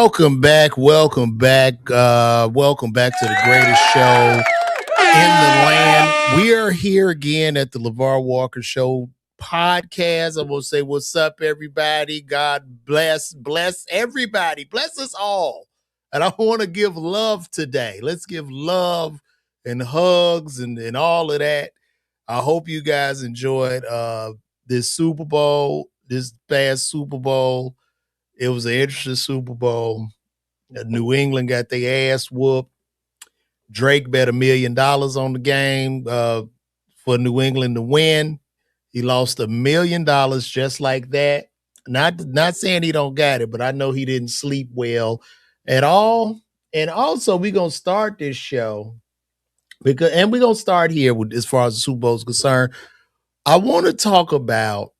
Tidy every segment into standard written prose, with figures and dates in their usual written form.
Welcome back. Welcome back to the greatest show in the land. We are here again at the LeVar Walker Show podcast. I'm going to say, what's up, everybody? God bless everybody. Bless us all. And I want to give love today. Let's give love and hugs and all of that. I hope you guys enjoyed this Super Bowl, this past Super Bowl. It was an interesting Super Bowl. New England got their ass whooped. Drake bet $1 million on the game for New England to win. He lost $1 million just like that. Not saying he don't got it, but I know he didn't sleep well at all. And also, we're gonna start this show we're gonna start here with as far as the Super Bowl is concerned. I want to talk about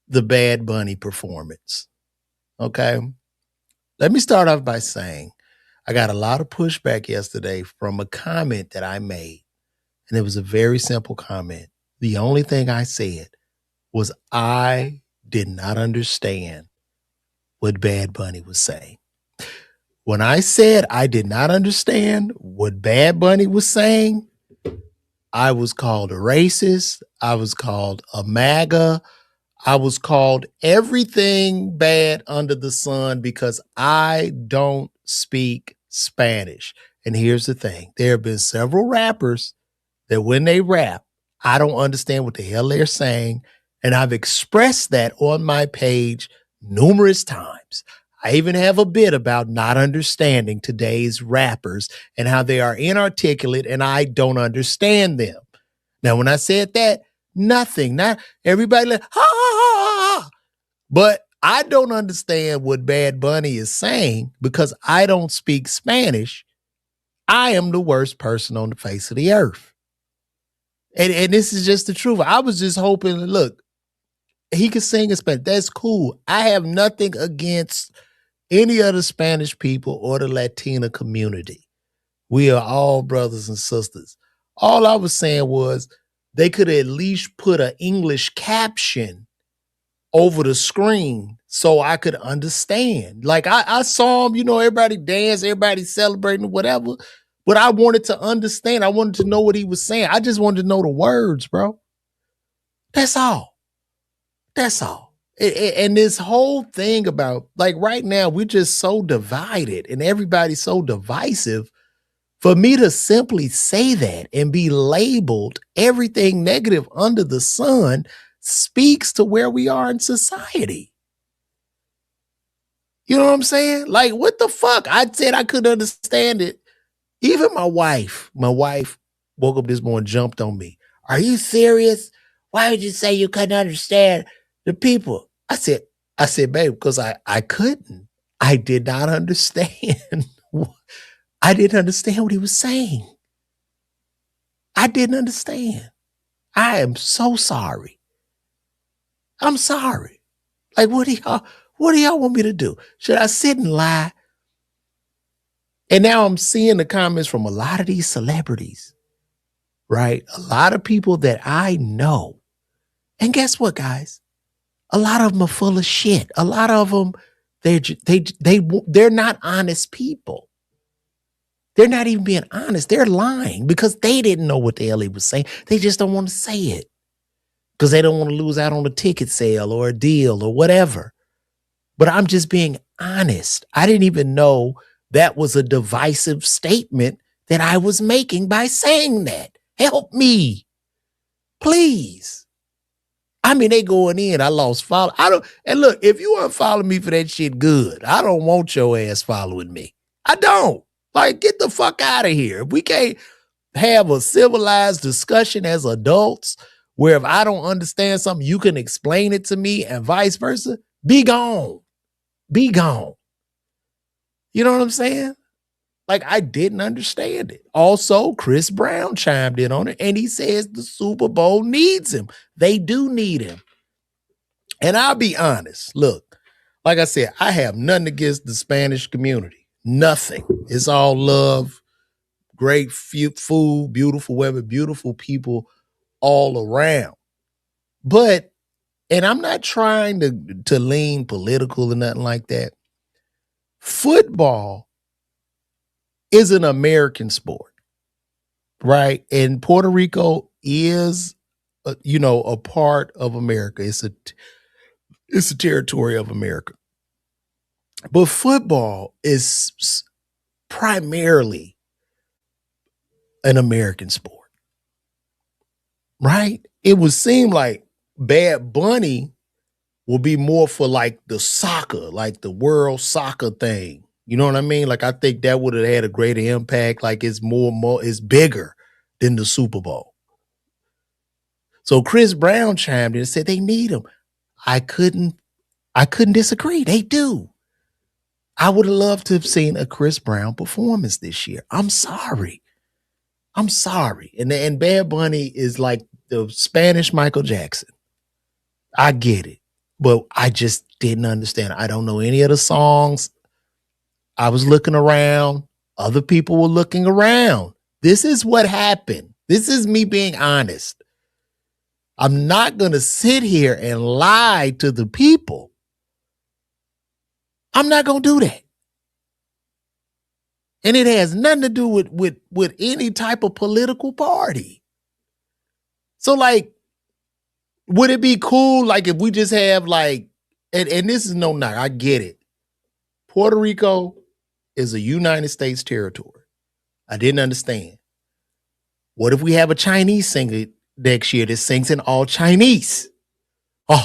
the Bad Bunny performance. Okay. Let me start off by saying I got a lot of pushback yesterday from a comment that I made. And it was a very simple comment. The only thing I said was I did not understand what Bad Bunny was saying. When I said I did not understand what Bad Bunny was saying, I was called a racist. I was called a MAGA. I was called everything bad under the sun because I don't speak Spanish. And here's the thing. There have been several rappers that when they rap, I don't understand what the hell they're saying. And I've expressed that on my page numerous times. I even have a bit about not understanding today's rappers and how they are inarticulate and I don't understand them. Now, when I said that, not everybody like, ha, ha, ha, ha. But I don't understand what Bad Bunny is saying because I don't speak Spanish. I am the worst person on the face of the earth. And this is just the truth. I was just hoping, look, he could sing in Spanish. That's cool. I have nothing against any of the Spanish people or the Latina community. We are all brothers and sisters. All I was saying was they could at least put an English caption over the screen so I could understand. Like I saw him, everybody dance, everybody celebrating, whatever. But I wanted to understand. I wanted to know what he was saying. I just wanted to know the words, bro. That's all. That's all. And this whole thing about, like, right now, we're just so divided and everybody's so divisive. For me to simply say that and be labeled everything negative under the sun speaks to where we are in society. You know what I'm saying? Like, what the fuck? I said I couldn't understand it. Even my wife woke up this morning, jumped on me. Are you serious? Why would you say you couldn't understand the people? I said, babe, because I couldn't. I did not understand. I didn't understand what he was saying. I didn't understand. I am so sorry. I'm sorry. Like, what do y'all want me to do? Should I sit and lie? And now I'm seeing the comments from a lot of these celebrities, right? A lot of people that I know. And guess what, guys? A lot of them are full of shit. A lot of them, they're not honest people. They're not even being honest. They're lying because they didn't know what the hell he was saying. They just don't want to say it because they don't want to lose out on a ticket sale or a deal or whatever. But I'm just being honest. I didn't even know that was a divisive statement that I was making by saying that. Help me, please. I mean, they going in. I lost follow. And look, if you want to follow me for that shit, good. I don't want your ass following me. I don't. Like, get the fuck out of here. We can't have a civilized discussion as adults where if I don't understand something, you can explain it to me and vice versa. Be gone. Be gone. You know what I'm saying? Like, I didn't understand it. Also, Chris Brown chimed in on it, and he says the Super Bowl needs him. They do need him. And I'll be honest. Look, like I said, I have nothing against the Spanish community. Nothing. It's all love, great food, beautiful weather, beautiful people all around. But, and I'm not trying to lean political or nothing like that. Football is an American sport, right? And Puerto Rico is, a part of America. It's a territory of America. But football is primarily an American sport, right? It would seem like Bad Bunny will be more for like the soccer, like the world soccer thing. You know what I mean? Like I think that would have had a greater impact. Like it's bigger than the Super Bowl. So Chris Brown chimed in and said they need him. I couldn't disagree. They do. I would have loved to have seen a Chris Brown performance this year. I'm sorry. And Bad Bunny is like the Spanish Michael Jackson. I get it, but I just didn't understand. I don't know any of the songs. I was looking around. Other people were looking around. This is what happened. This is me being honest. I'm not going to sit here and lie to the people. I'm not going to do that. And it has nothing to do with any type of political party. So, like, would it be cool, like, if we just have, like, and this is no knock, I get it. Puerto Rico is a United States territory. I didn't understand. What if we have a Chinese singer next year that sings in all Chinese? And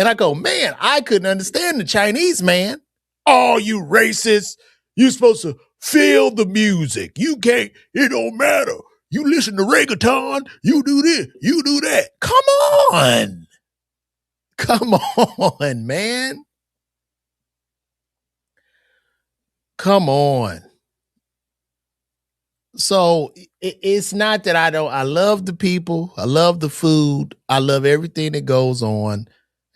I go, man, I couldn't understand the Chinese, man. Oh, you racist. You're supposed to feel the music. You can't, it don't matter. You listen to reggaeton, you do this, you do that. Come on. Come on, man. Come on. So it's not that I love the people. I love the food. I love everything that goes on.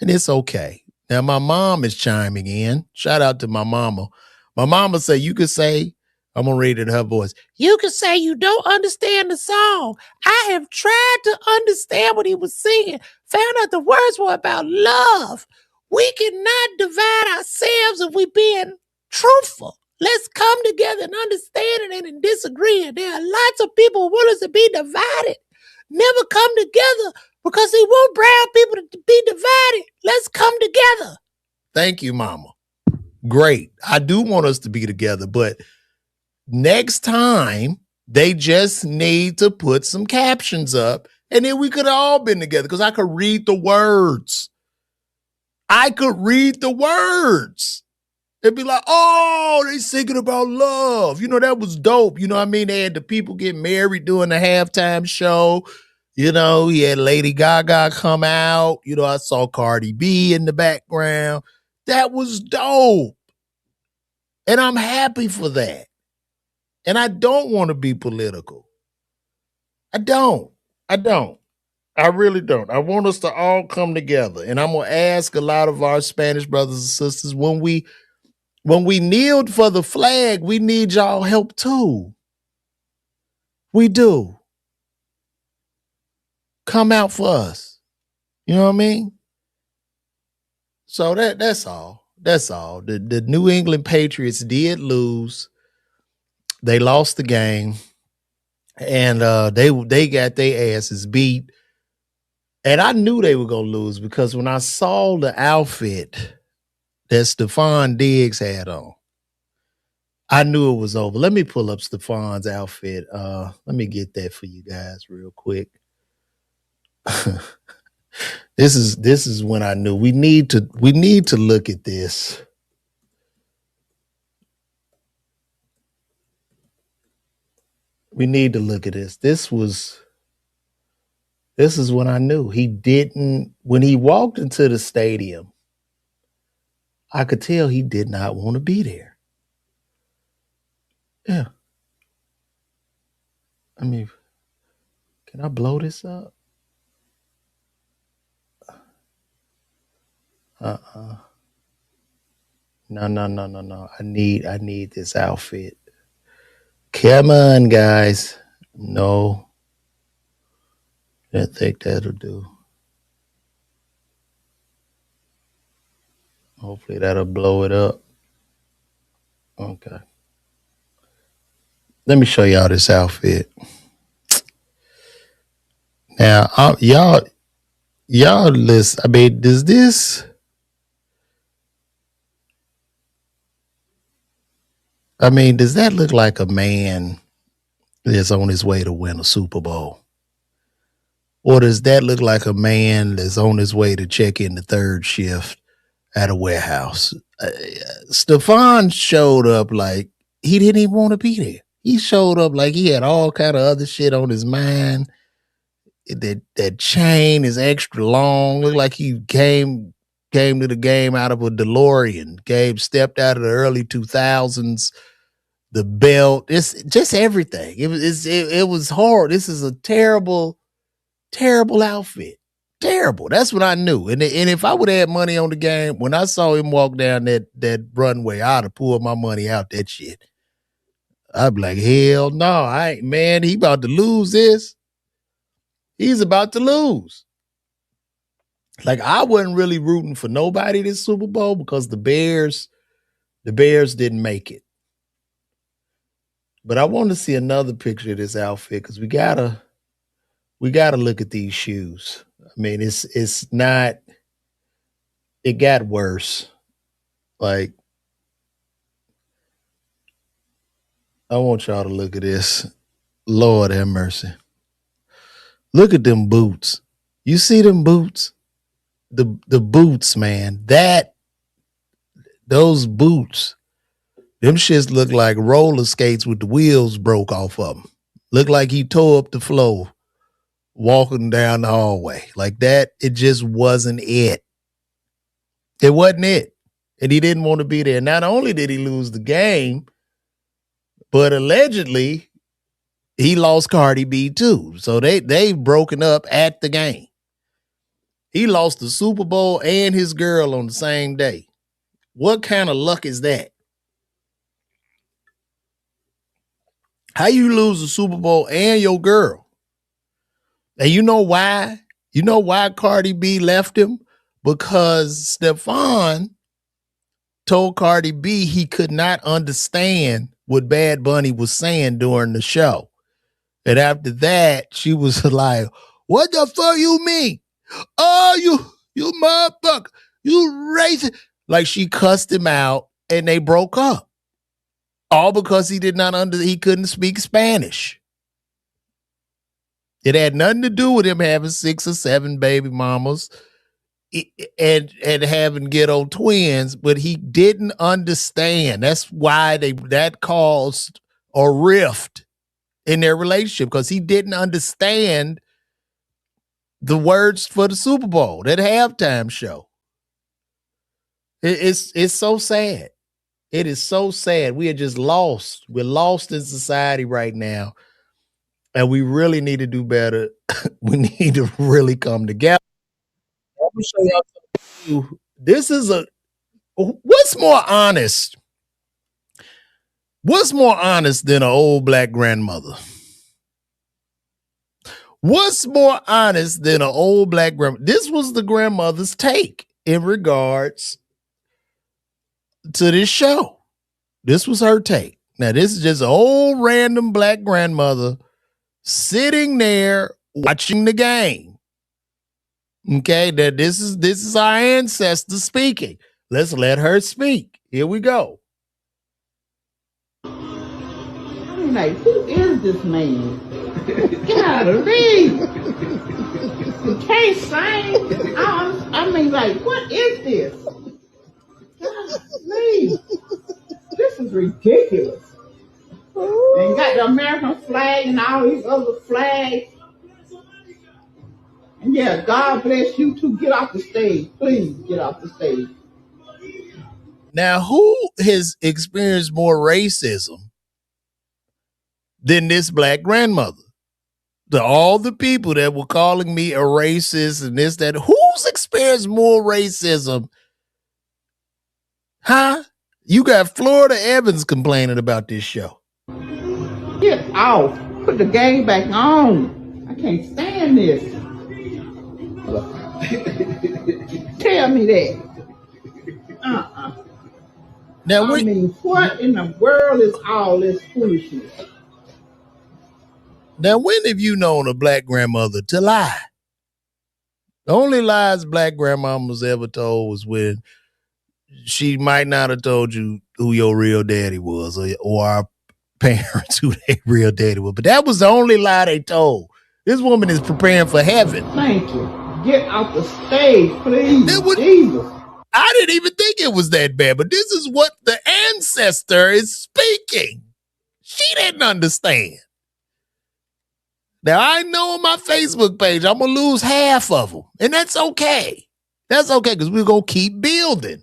And it's okay. Now, my mom is chiming in. Shout out to my mama. My mama said, you could say, I'm going to read it in her voice. You could say you don't understand the song. I have tried to understand what he was singing. Found out the words were about love. We cannot divide ourselves if we're being truthful. Let's come together and understand it and disagree. There are lots of people who want us to be divided. Never come together because they want brown people to be divided. Let's come together. Thank you, mama. Great. I do want us to be together, but next time they just need to put some captions up and then we could have all been together because I could read the words. They'd be like, oh, they singing about love. That was dope. You know what I mean? They had the people get married during the halftime show. He had Lady Gaga come out. I saw Cardi B in the background. That was dope. And I'm happy for that. And I don't want to be political. I don't. I really don't. I want us to all come together. And I'm going to ask a lot of our Spanish brothers and sisters when we kneeled for the flag, we need y'all help too. We do. Come out for us. You know what I mean? So that's all. That's all. The New England Patriots did lose. They lost the game. And they got their asses beat. And I knew they were going to lose because when I saw the outfit that Stefon Diggs had on, I knew it was over. Let me pull up Stefon's outfit. Let me get that for you guys real quick. This is when I knew we need to look at this. We need to look at this. This is when I knew when he walked into the stadium, I could tell he did not want to be there. Yeah. I mean, can I blow this up? No. I need this outfit. Come on, guys. No. I think that'll do. Hopefully that'll blow it up. Okay. Let me show y'all this outfit. Now, y'all listen. I mean, does this? I mean, does that look like a man that's on his way to win a Super Bowl? Or does that look like a man that's on his way to check in the third shift at a warehouse? Stefon showed up like he didn't even want to be there. He showed up like he had all kind of other shit on his mind. That chain is extra long. Looked like he came to the game out of a DeLorean. Gabe stepped out of the early 2000s. The belt, it's just everything. It was hard. This is a terrible, terrible outfit. Terrible. That's what I knew. And if I would have had money on the game, when I saw him walk down that runway, I'd have pulled my money out that shit. I'd be like, hell no, I ain't, man, he about to lose this. He's about to lose. Like, I wasn't really rooting for nobody this Super Bowl because the Bears didn't make it. But I want to see another picture of this outfit because we gotta look at these shoes. I mean, it's not. It got worse. Like, I want y'all to look at this. Lord have mercy. Look at them boots. You see them boots? The boots, man. Those boots. Them shits look like roller skates with the wheels broke off of them. Look like he tore up the floor walking down the hallway. Like that, it just wasn't it. It wasn't it. And he didn't want to be there. Not only did he lose the game, but allegedly he lost Cardi B too. So they've broken up at the game. He lost the Super Bowl and his girl on the same day. What kind of luck is that? How you lose the Super Bowl and your girl? And you know why? You know why Cardi B left him? Because Stefon told Cardi B he could not understand what Bad Bunny was saying during the show. And after that, she was like, what the fuck you mean? Oh, you motherfucker. You racist. Like, she cussed him out and they broke up. All because he he couldn't speak Spanish. It had nothing to do with him having 6 or 7 baby mamas and having ghetto twins, but he didn't understand. That's why that caused a rift in their relationship, because he didn't understand the words for the Super Bowl, that halftime show. It's so sad. It is so sad. We are just lost. We're lost in society right now. And we really need to do better. We need to really come together. I'm gonna show y'all something. This is what's more honest? What's more honest than an old black grandmother? What's more honest than an old black grandmother? This was the grandmother's take in regards to this show. This was her take. Now, this is just an old random black grandmother sitting there watching the game. Okay, that this is our ancestor speaking. Let's let her speak. Here we go. I mean, like, who is this man? Golly. He can't sing. I mean, like, what is this? Golly. This is ridiculous. And got the American flag and all these other flags. And yeah, God bless you too. Get off the stage. Please get off the stage. Now, who has experienced more racism than this black grandmother? All the people that were calling me a racist and this, that, who's experienced more racism? Huh? You got Florida Evans complaining about this show. Get off. Put the game back on. I can't stand this. Tell me that. Now, I mean, what in the world is all this foolishness? Now, when have you known a black grandmother to lie? The only lies black grandmamas ever told was when she might not have told you who your real daddy was, or our parents who their real daddy was. But that was the only lie they told. This woman is preparing for heaven. Thank you. Get off the stage, please. Jesus. I didn't even think it was that bad, but this is what the ancestor is speaking. She didn't understand. Now, I know on my Facebook page, I'm going to lose half of them, and that's okay. That's okay, because we're going to keep building.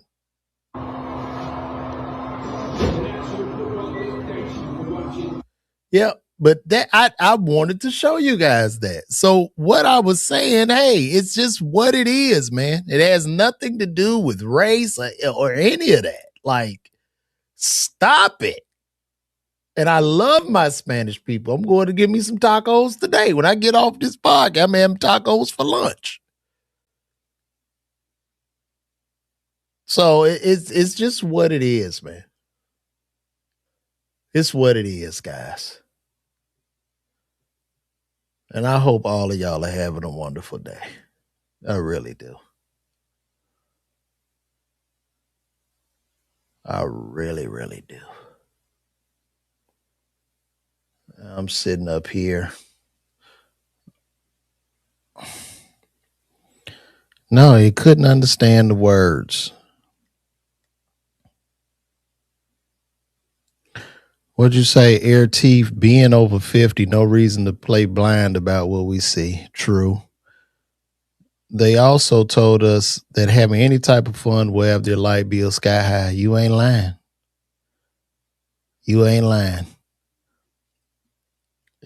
Yeah, but that I wanted to show you guys that. So what I was saying, hey, it's just what it is, man. It has nothing to do with race or any of that. Like, stop it. And I love my Spanish people. I'm going to get me some tacos today. When I get off this podcast, I'm having tacos for lunch. So it's just what it is, man. It's what it is, guys. And I hope all of y'all are having a wonderful day. I really do. I really, really do. I'm sitting up here. No, he couldn't understand the words. What'd you say? Air teeth, being over 50, no reason to play blind about what we see. True. They also told us that having any type of fun will have their light bill sky high. You ain't lying. You ain't lying.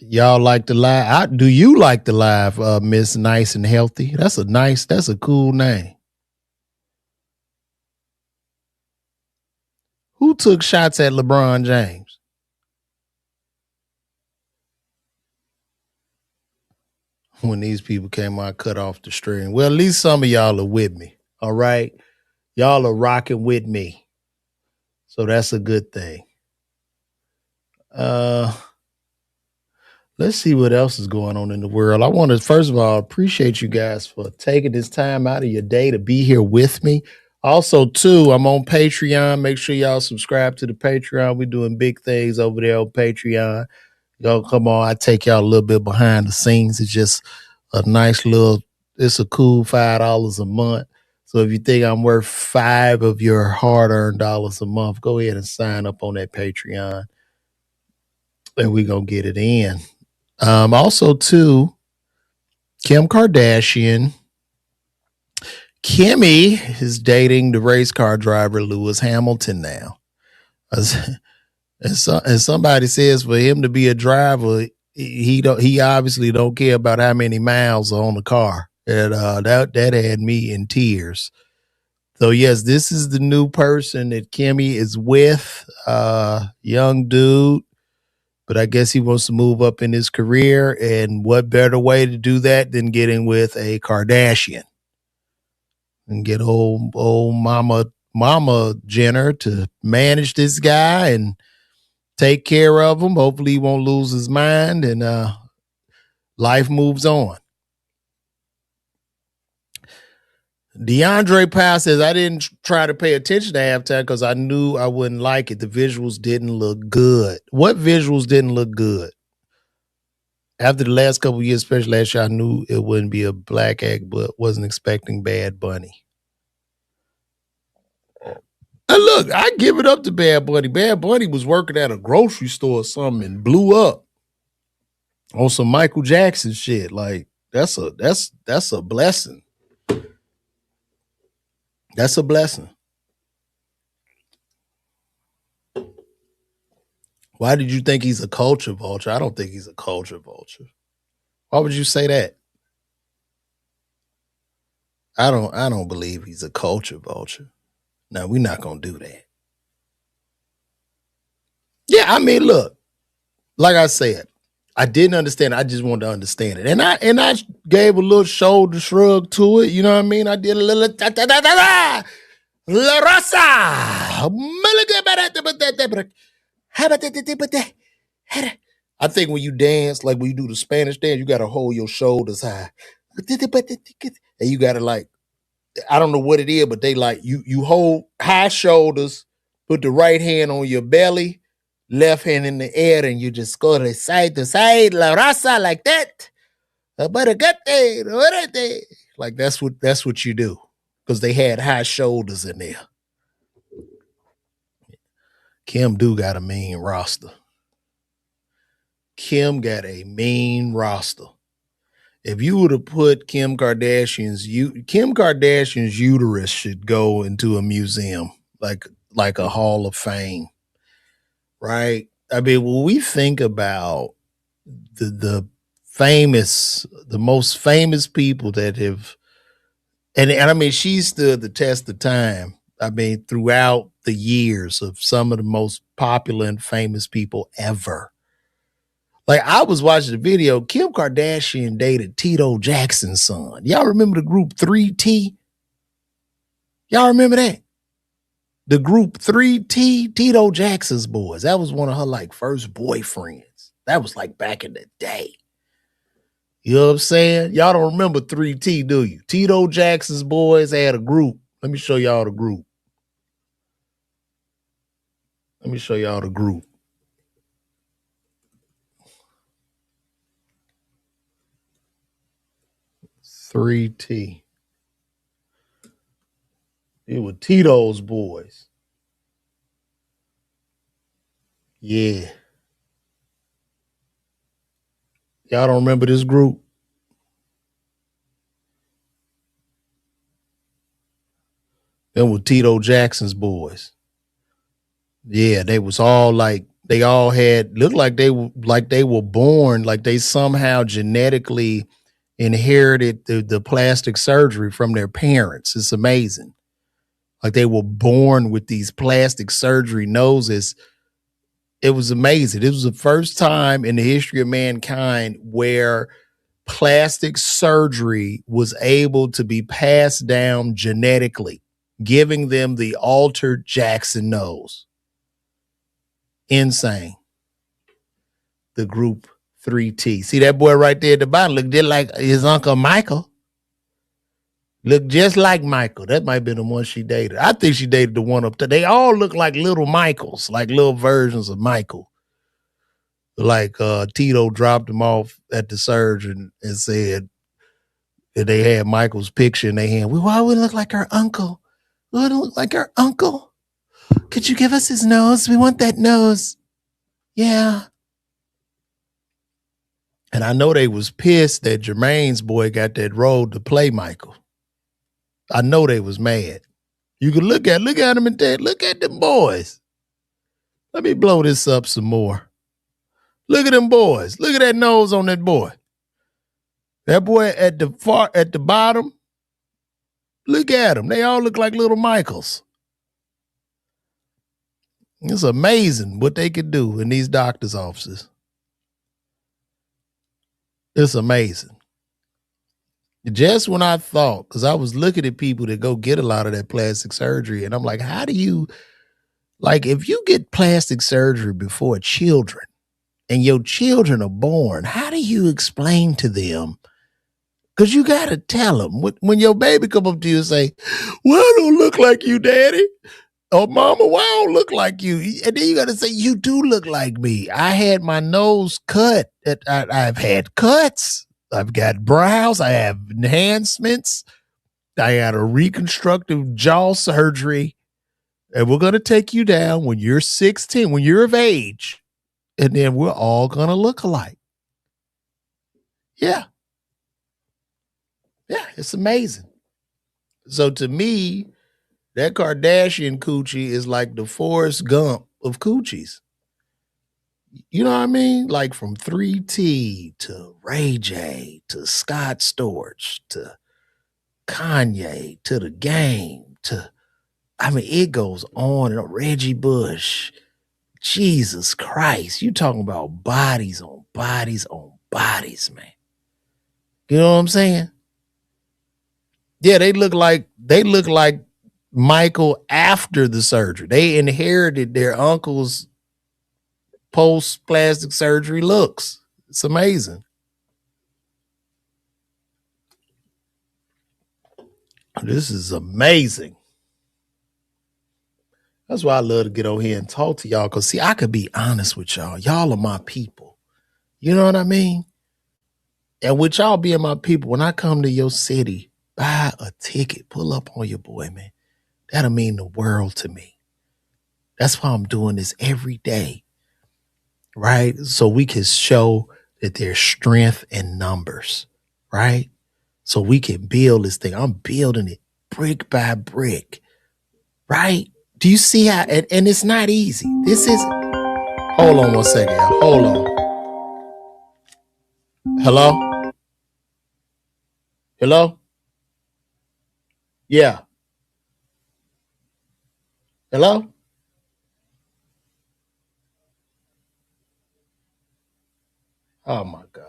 Y'all like to lie? Do you like to lie, Miss Nice and Healthy? That's a cool name. Who took shots at LeBron James? When these people came out, cut off the string. Well, at least some of y'all are with me. All right. Y'all are rocking with me. So that's a good thing. Let's see what else is going on in the world. I want to, first of all, appreciate you guys for taking this time out of your day to be here with me. Also, too, I'm on Patreon. Make sure y'all subscribe to the Patreon. We're doing big things over there on Patreon. Y'all come on. I take y'all a little bit behind the scenes. It's just a nice little, it's a cool $5 a month. So if you think I'm worth $5 of your hard-earned dollars a month, go ahead and sign up on that Patreon. And we're going to get it in. Also, too, Kim Kardashian. Kimmy is dating the race car driver Lewis Hamilton now. And somebody says for him to be a driver, he obviously don't care about how many miles are on the car. And that had me in tears. So yes, this is the new person that Kimmy is with. Young dude. But I guess he wants to move up in his career. And what better way to do that than getting with a Kardashian? And get old Mama Jenner to manage this guy and take care of him. Hopefully he won't lose his mind and life moves on. DeAndre Powell says, I didn't try to pay attention to halftime because I knew I wouldn't like it. The visuals didn't look good. What visuals didn't look good? After the last couple of years, especially last year, I knew it wouldn't be a black act, but wasn't expecting Bad Bunny. Now look, I give it up to Bad Bunny. Bad Bunny was working at a grocery store or something and blew up on some Michael Jackson shit. Like, that's a blessing. That's a blessing. Why did you think he's a culture vulture? I don't think he's a culture vulture. Why would you say that? I don't believe he's a culture vulture. No, we're not gonna do that. Yeah, I mean, look, like I said, I didn't understand. I just wanted to understand it. And I gave a little shoulder shrug to it. You know what I mean? I did a little La Rosa. I think when you dance, like when you do the Spanish dance, you gotta hold your shoulders high. And you gotta like, I don't know what it is, but they like you hold high shoulders, put the right hand on your belly, left hand in the air, and you just go to side, la raza like that. Like that's what you do. Because they had high shoulders in there. Kim do got a mean roster. Kim got a mean roster. If you would have put Kim Kardashian's uterus should go into a museum, like a hall of fame, right? I mean, when we think about the most famous people that have, and I mean, she stood the test of time. I mean, throughout the years of some of the most popular and famous people ever. Like I was watching the video, Kim Kardashian dated Tito Jackson's son. Y'all remember the group 3T? Y'all remember that? The group 3T, Tito Jackson's boys. That was one of her like first boyfriends. That was like back in the day. You know what I'm saying? Y'all don't remember 3T, do you? Tito Jackson's boys had a group. Let me show y'all the group. Let me show y'all the group. 3T. It was Tito's boys. Yeah. Y'all don't remember this group? Them were Tito Jackson's boys. Yeah, they was all like they all had looked like they were born like they somehow genetically inherited the plastic surgery from their parents. It's amazing. Like they were born with these plastic surgery noses. It was amazing. It was the first time in the history of mankind where plastic surgery was able to be passed down genetically, giving them the altered Jackson nose. Insane. The group 3T. See that boy right there at the bottom looked just like his uncle Michael. Looked just like Michael. That might be the one she dated. I think she dated the one up there. They all look like little Michaels, like little versions of Michael. Like Tito dropped them off at the surgeon and said that they had Michael's picture in their hand. Why would it look like our uncle? We wouldn't look like our uncle. Could you give us his nose? We want that nose. Yeah. And I know they was pissed that Jermaine's boy got that role to play Michael. I know they was mad. You can look at them and say, look at them boys. Let me blow this up some more. Look at them boys. Look at that nose on that boy. That boy at the bottom. Look at them. They all look like little Michaels. It's amazing what they could do in these doctor's offices. It's amazing. Just when I thought, because I was looking at people that go get a lot of that plastic surgery, and I'm like, how do you, like, if you get plastic surgery before children and your children are born, how do you explain to them? Because you got to tell them. When your baby come up to you and say, well, I don't look like you, daddy. Oh, mama, why I don't look like you? And then you got to say, you do look like me. I had my nose cut. I've had cuts. I've got brows. I have enhancements. I had a reconstructive jaw surgery. And we're going to take you down when you're 16, when you're of age. And then we're all going to look alike. Yeah. Yeah, it's amazing. So to me, that Kardashian coochie is like the Forrest Gump of coochies. You know what I mean? Like from 3T to Ray J to Scott Storch to Kanye to The Game to, I mean, it goes on and on. Reggie Bush. Jesus Christ. You talking about bodies on bodies on bodies, man. You know what I'm saying? Yeah, they look like Michael after the surgery. They inherited their uncle's post plastic surgery looks. It's amazing. This is amazing. That's why I love to get on here and talk to y'all. Cause see, I could be honest with y'all. Y'all are my people. You know what I mean? And with y'all being my people, when I come to your city, buy a ticket, pull up on your boy, man. That'll mean the world to me. That's why I'm doing this every day, right? So we can show that there's strength in numbers, right? So we can build this thing. I'm building it brick by brick, right? Do you see how? And it's not easy. This is, hold on one second, y'all. Hold on. Hello? Hello? Yeah. Hello? Oh my God.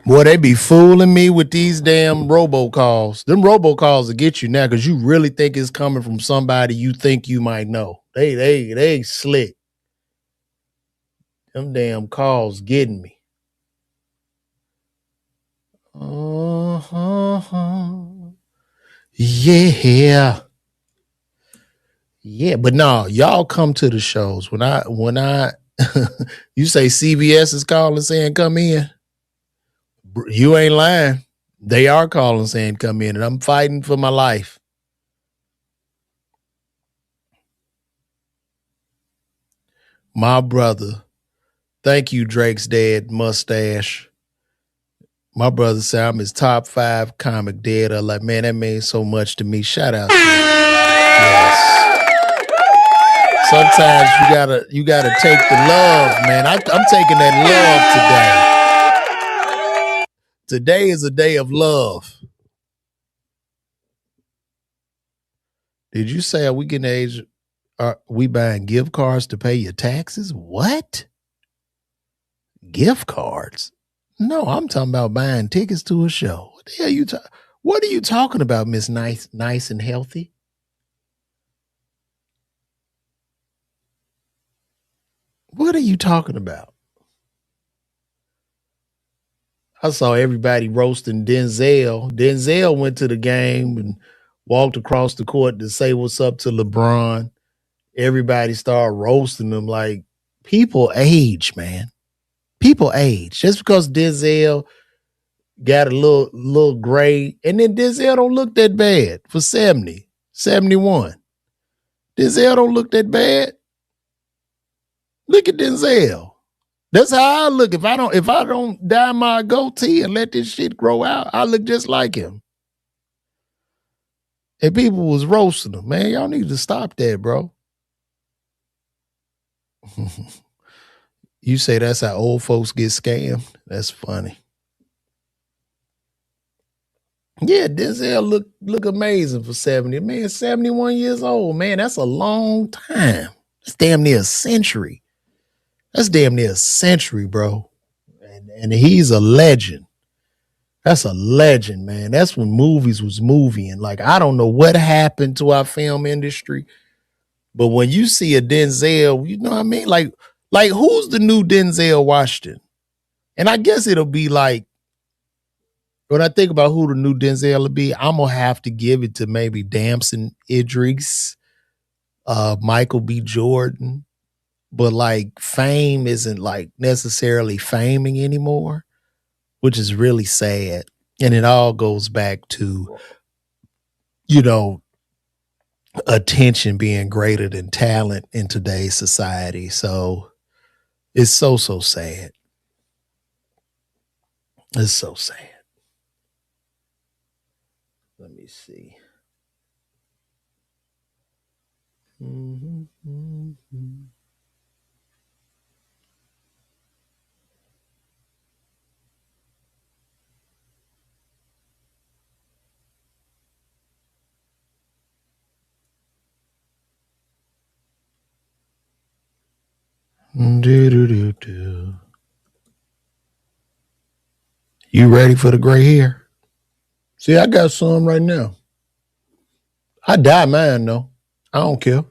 Boy, they be fooling me with these damn robocalls. Them robocalls will get you now because you really think it's coming from somebody you think you might know. They slick. Them damn calls getting me. Yeah. Yeah, but no, y'all come to the shows. When I you say CBS is calling saying come in, you ain't lying. They are calling saying come in, and I'm fighting for my life. My brother, thank you, Drake's dad, Mustache. My brother said I'm his top 5 comic dad. I'm like, man, that means so much to me. Shout out to you. Yes. Sometimes you gotta take the love, man. I'm taking that love today. Today is a day of love. Did you say are we getting age? Are we buying gift cards to pay your taxes? What? Gift cards? No, I'm talking about buying tickets to a show. What the hell you What are you talking about, Miss Nice and Healthy? What are you talking about? I saw everybody roasting Denzel. Denzel went to the game and walked across the court to say what's up to LeBron. Everybody started roasting him. Like, people age, man. People age. Just because Denzel got a little gray, and then Denzel don't look that bad for 70, 71. Denzel don't look that bad. Look at Denzel. That's how I look. If I don't dye my goatee and let this shit grow out, I look just like him. And people was roasting him. Man, y'all need to stop that, bro. You say that's how old folks get scammed? That's funny. Yeah, Denzel look amazing for 70. Man, 71 years old. Man, that's a long time. That's damn near a century. That's damn near a century, bro. And he's a legend. That's a legend, man. That's when movies was moving. Like, I don't know what happened to our film industry, but when you see a Denzel, you know what I mean? Like who's the new Denzel Washington? And I guess it'll be like, when I think about who the new Denzel will be, I'm gonna have to give it to maybe Damson Idris, Michael B. Jordan. But like fame isn't like necessarily faming anymore, which is really sad. And it all goes back to, you know, attention being greater than talent in today's society. So it's so sad. It's so sad. Let me see. Mm-hmm, mm-hmm. Do, do, do, do. You ready for the gray hair? See, I got some right now. I die, man. No, I don't care.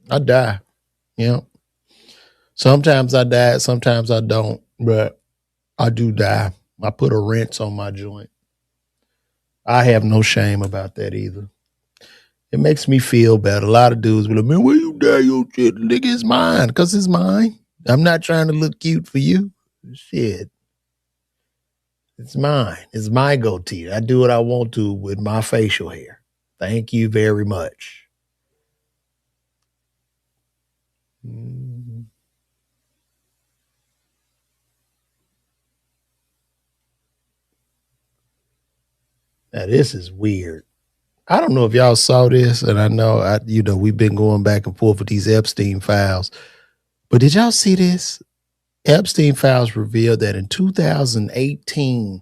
I die. You know, sometimes I die, sometimes I don't, but I do die. I put a wrench on my joint. I have no shame about that either. It makes me feel better. A lot of dudes be like, man, where you die your shit? Nigga, it's mine. Because it's mine. I'm not trying to look cute for you. Shit. It's mine. It's my goatee. I do what I want to with my facial hair. Thank you very much. Mhm. Now this is weird. I don't know if y'all saw this, and I know we've been going back and forth with these Epstein files. But did y'all see this? Epstein files revealed that in 2018,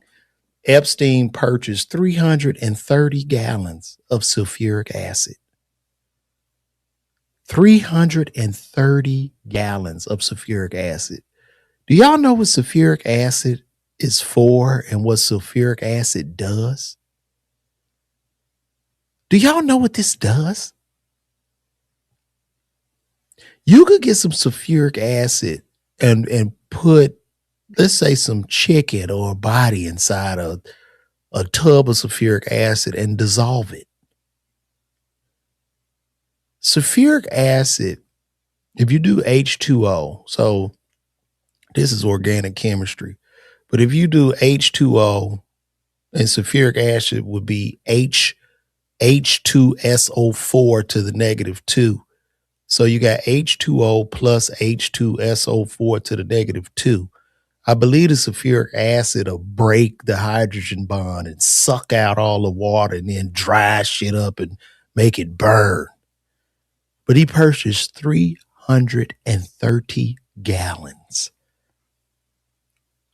Epstein purchased 330 gallons of sulfuric acid. 330 gallons of sulfuric acid. Do y'all know what sulfuric acid is for and what sulfuric acid does? Do y'all know what this does? You could get some sulfuric acid and put, let's say, some chicken or a body inside a tub of sulfuric acid and dissolve it. Sulfuric acid, if you do H2O, so this is organic chemistry, but if you do H2O and sulfuric acid would be H2SO4 to the -2. So you got H2O plus H2SO4 to the -2. I believe the sulfuric acid will break the hydrogen bond and suck out all the water and then dry shit up and make it burn. But he purchased 330 gallons.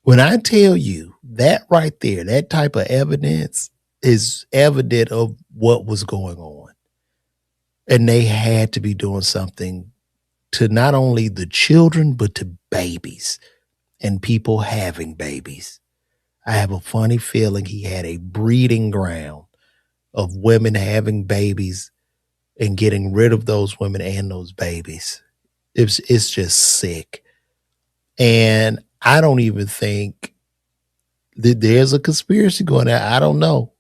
When I tell you that right there, that type of evidence is evident of what was going on. And they had to be doing something to not only the children, but to babies and people having babies. I have a funny feeling he had a breeding ground of women having babies and getting rid of those women and those babies. It's just sick. And I don't even think that there's a conspiracy going on. I don't know.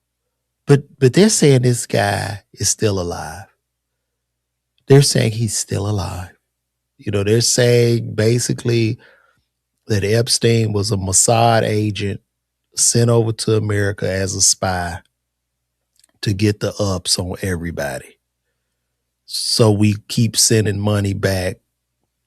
But they're saying this guy is still alive. They're saying he's still alive. They're saying basically that Epstein was a Mossad agent sent over to America as a spy to get the ups on everybody. So we keep sending money back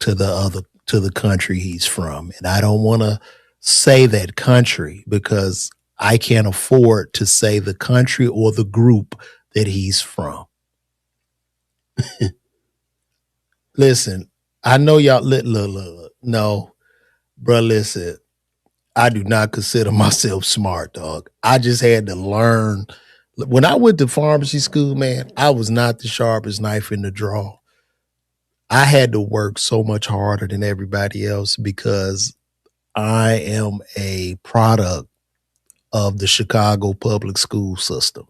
to the country he's from. And I don't want to say that country because I can't afford to say the country or the group that he's from. Listen, I know y'all look. No, bro, listen. I do not consider myself smart, dog. I just had to learn. When I went to pharmacy school, man, I was not the sharpest knife in the drawer. I had to work so much harder than everybody else because I am a product of the Chicago public school system.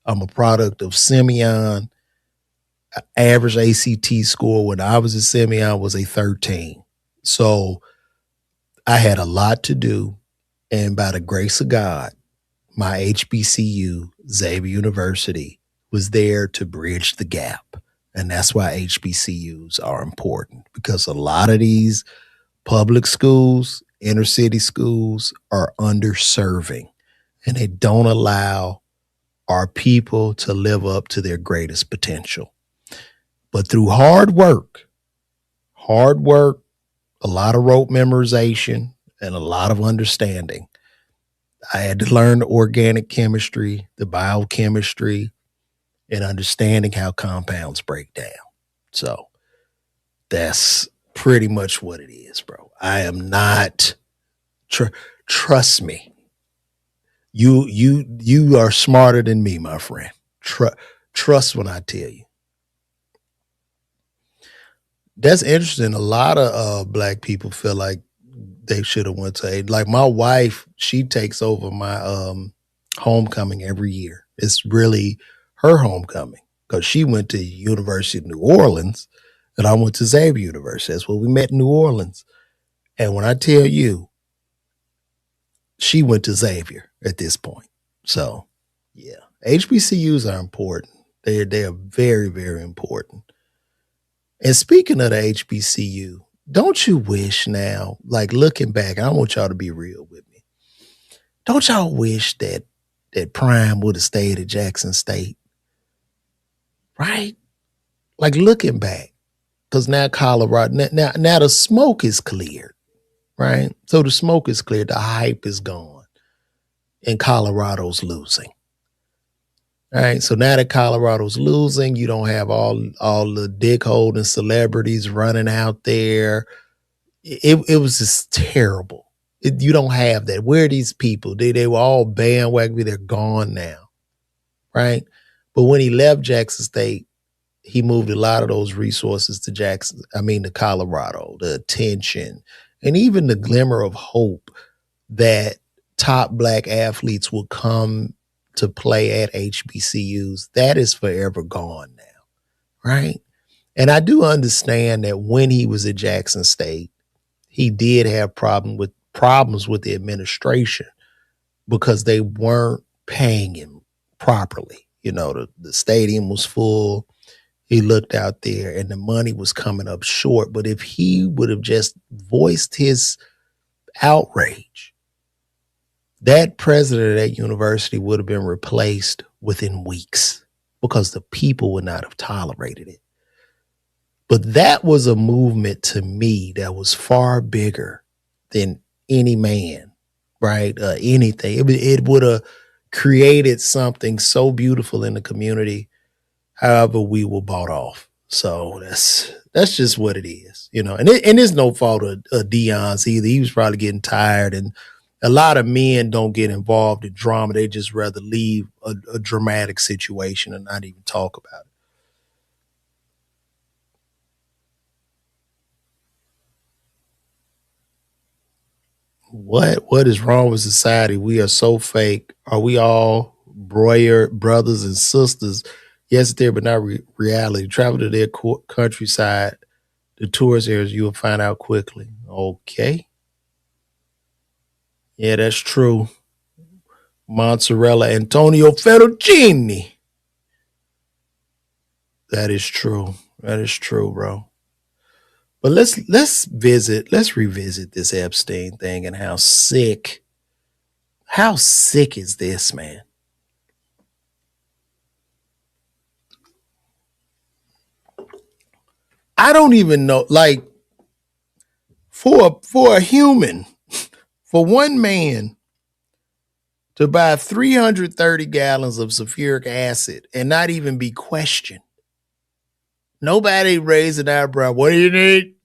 I'm a product of Simeon. Average ACT score when I was at Simeon was a 13. So I had a lot to do. And by the grace of God, my HBCU, Xavier University, was there to bridge the gap. And that's why HBCUs are important because a lot of these public schools, inner city schools are underserving and they don't allow our people to live up to their greatest potential. But through hard work, a lot of rote memorization, and a lot of understanding, I had to learn the organic chemistry, the biochemistry, and understanding how compounds break down. So that's pretty much what it is, bro. I am not. Trust me. You are smarter than me, my friend. Trust when I tell you. That's interesting. A lot of black people feel like they should have went to aid. Like my wife, she takes over my homecoming every year. It's really her homecoming. because she went to University of New Orleans and I went to Xavier University. That's where we met in New Orleans. And when I tell you, she went to Xavier at this point. So, yeah, HBCUs are important. They are very, very important. And speaking of the HBCU, don't you wish now, like looking back, I want y'all to be real with me. Don't y'all wish that Prime would have stayed at Jackson State? Right? Like looking back, because now Colorado, now the smoke is cleared, right? So the smoke is cleared, the hype is gone, and Colorado's losing. All right, so now that Colorado's losing, you don't have all the dick holding celebrities running out there. It was just terrible. You don't have that. Where are these people? They were all bandwagon. They're gone now, right? But when he left Jackson State, he moved a lot of those resources to to Colorado, the attention, and even the glimmer of hope that top black athletes will come to play at HBCUs. That is forever gone now, right? And I do understand that when he was at Jackson State, he did have problems with the administration because they weren't paying him properly. You know, the stadium was full. He looked out there and the money was coming up short. But if he would have just voiced his outrage, that president of that university would have been replaced within weeks because the people would not have tolerated it. But that was a movement to me that was far bigger than any man, right? Anything. It would have created something so beautiful in the community. However, we were bought off. So that's just what it is, you know. And it's no fault of Deion's either. He was probably getting tired, and a lot of men don't get involved in drama. They just rather leave a dramatic situation and not even talk about it. What is wrong with society? We are so fake. Are we all brothers and sisters? Yes, there, but not reality. Travel to their countryside, the tourist areas, you will find out quickly. Okay. Yeah, that's true. Mozzarella Antonio Fettuccini. That is true. That is true, bro. But let's revisit this Epstein thing and how sick is this, man? I don't even know, like for a human, for one man to buy 330 gallons of sulfuric acid and not even be questioned. Nobody raised an eyebrow. What do you need?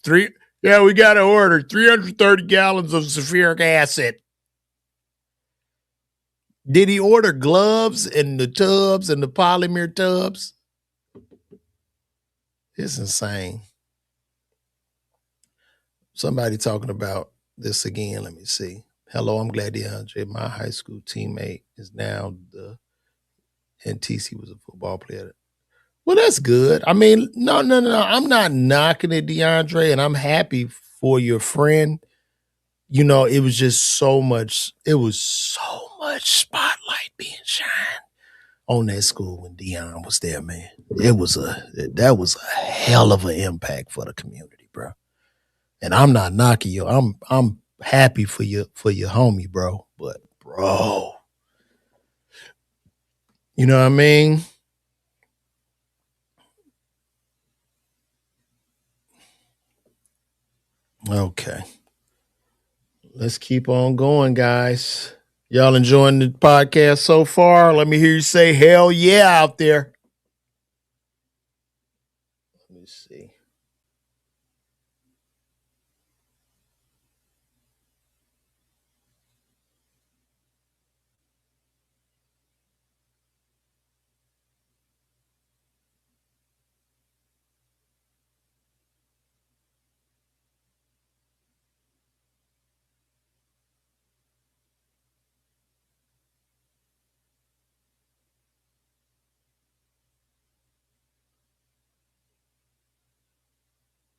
Yeah, we got to order 330 gallons of sulfuric acid. Did he order gloves and the tubs and the polymer tubs? It's insane. Somebody talking about this again. Let me see. Hello, I'm glad DeAndre, my high school teammate, is now and TC was a football player. Well, that's good. I mean, no. I'm not knocking it, DeAndre, and I'm happy for your friend. You know, it was so much spotlight being shined on that school when Deion was there, man. That was a hell of an impact for the community, bro. And I'm not knocking you. I'm happy for your homie, bro. But bro, you know what I mean? Okay. Let's keep on going, guys. Y'all enjoying the podcast so far? Let me hear you say hell yeah out there. Let me see.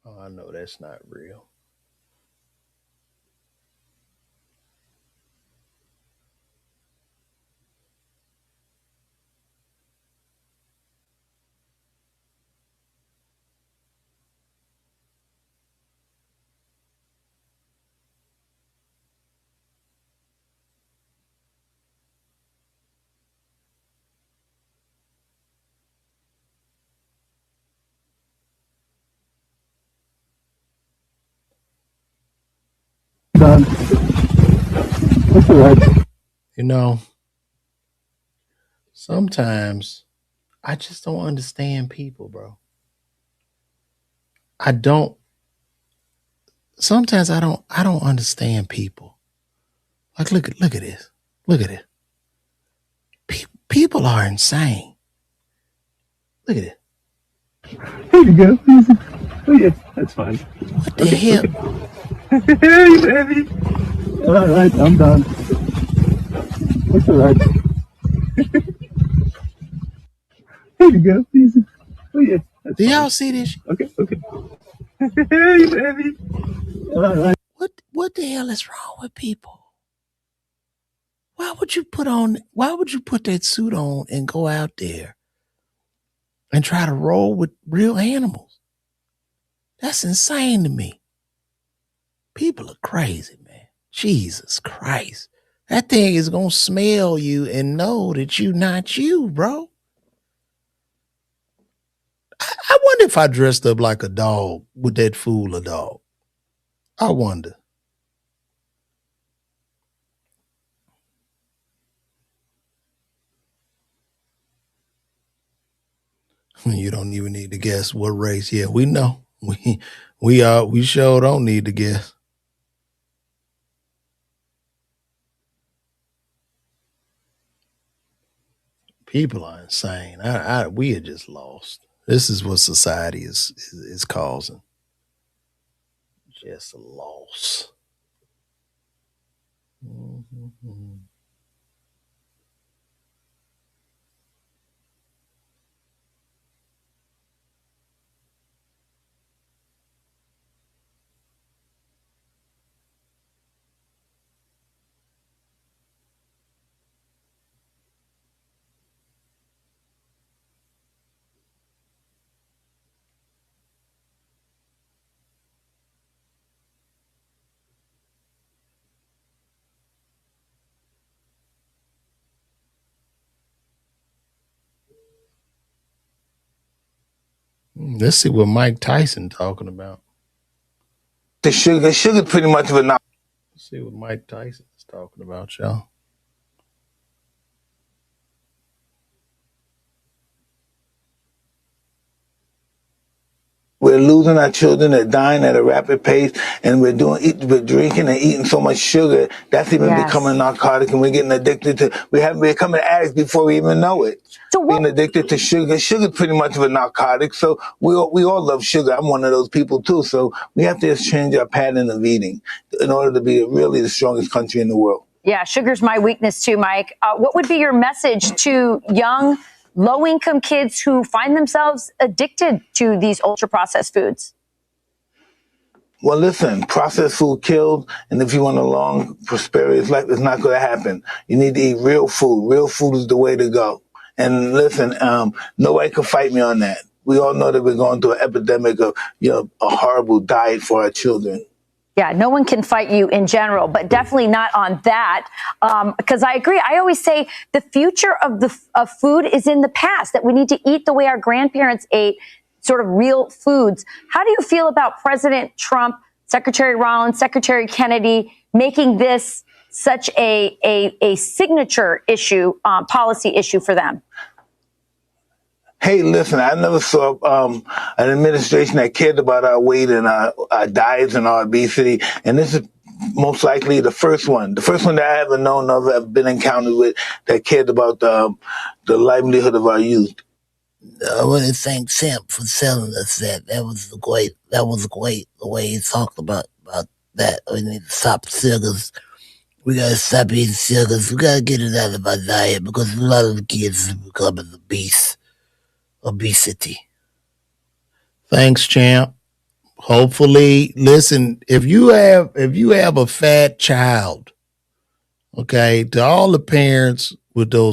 Oh, I know that's not real. Done. That's all right. You know, sometimes I just don't understand people, bro. I don't. Sometimes I don't understand people. Like look at this. Look at it. People are insane. Look at it. Here you go. Oh, yeah, that's fine. What the Okay, hell? okay. Hey, baby. All right, I'm done. That's all right. Here you go. Oh, yeah, that's Do fine. y'all see this? Okay, okay. Hey, baby. All right. What the hell is wrong with people? Why would you put that suit on and go out there and try to roll with real animals? That's insane to me. People are crazy, man. Jesus Christ. That thing is gonna smell you and know that you not you, bro. I wonder if I dressed up like a dog, would that fool a dog? I wonder. You don't even need to guess what race. Yeah, we know. We sure don't need to guess. People are insane. We are just lost. This is what society is causing. Just a loss. Mhm. Let's see what Mike Tyson talking about. The sugar pretty much of a Let's see what Mike Tyson is talking about, y'all. We're losing our children. They're dying at a rapid pace, and we're drinking and eating so much sugar that's even becoming a narcotic, and we're getting addicted to. We have becoming addicts before we even know it. So Being addicted to sugar. Sugar's pretty much of a narcotic. So we all love sugar. I'm one of those people too. So we have to just change our pattern of eating in order to be really the strongest country in the world. Yeah, sugar's my weakness too, Mike. What would be your message to young, low-income kids who find themselves addicted to these ultra-processed foods? Well, listen, processed food killed, and if you want a long, prosperous life, it's not going to happen. You need to eat real food. Real food is the way to go. And listen, nobody can fight me on that. We all know that we're going through an epidemic of, a horrible diet for our children. Yeah, no one can fight you in general, but definitely not on that. Because I agree. I always say the future of food is in the past, that we need to eat the way our grandparents ate, sort of real foods. How do you feel about President Trump, Secretary Rollins, Secretary Kennedy making this such a signature issue, policy issue for them? Hey, listen, I never saw an administration that cared about our weight and our diets and our obesity. And this is most likely the first one that I ever known of, have been encountered with, that cared about the livelihood of our youth. I want to thank Simp for telling us that. That was great. The way he talked about that. We need to stop sugars. We gotta stop eating sugars. We gotta get it out of our diet because a lot of the kids are becoming obese. Obesity. Thanks, champ. Hopefully, listen, if you have a fat child, okay, to all the parents with the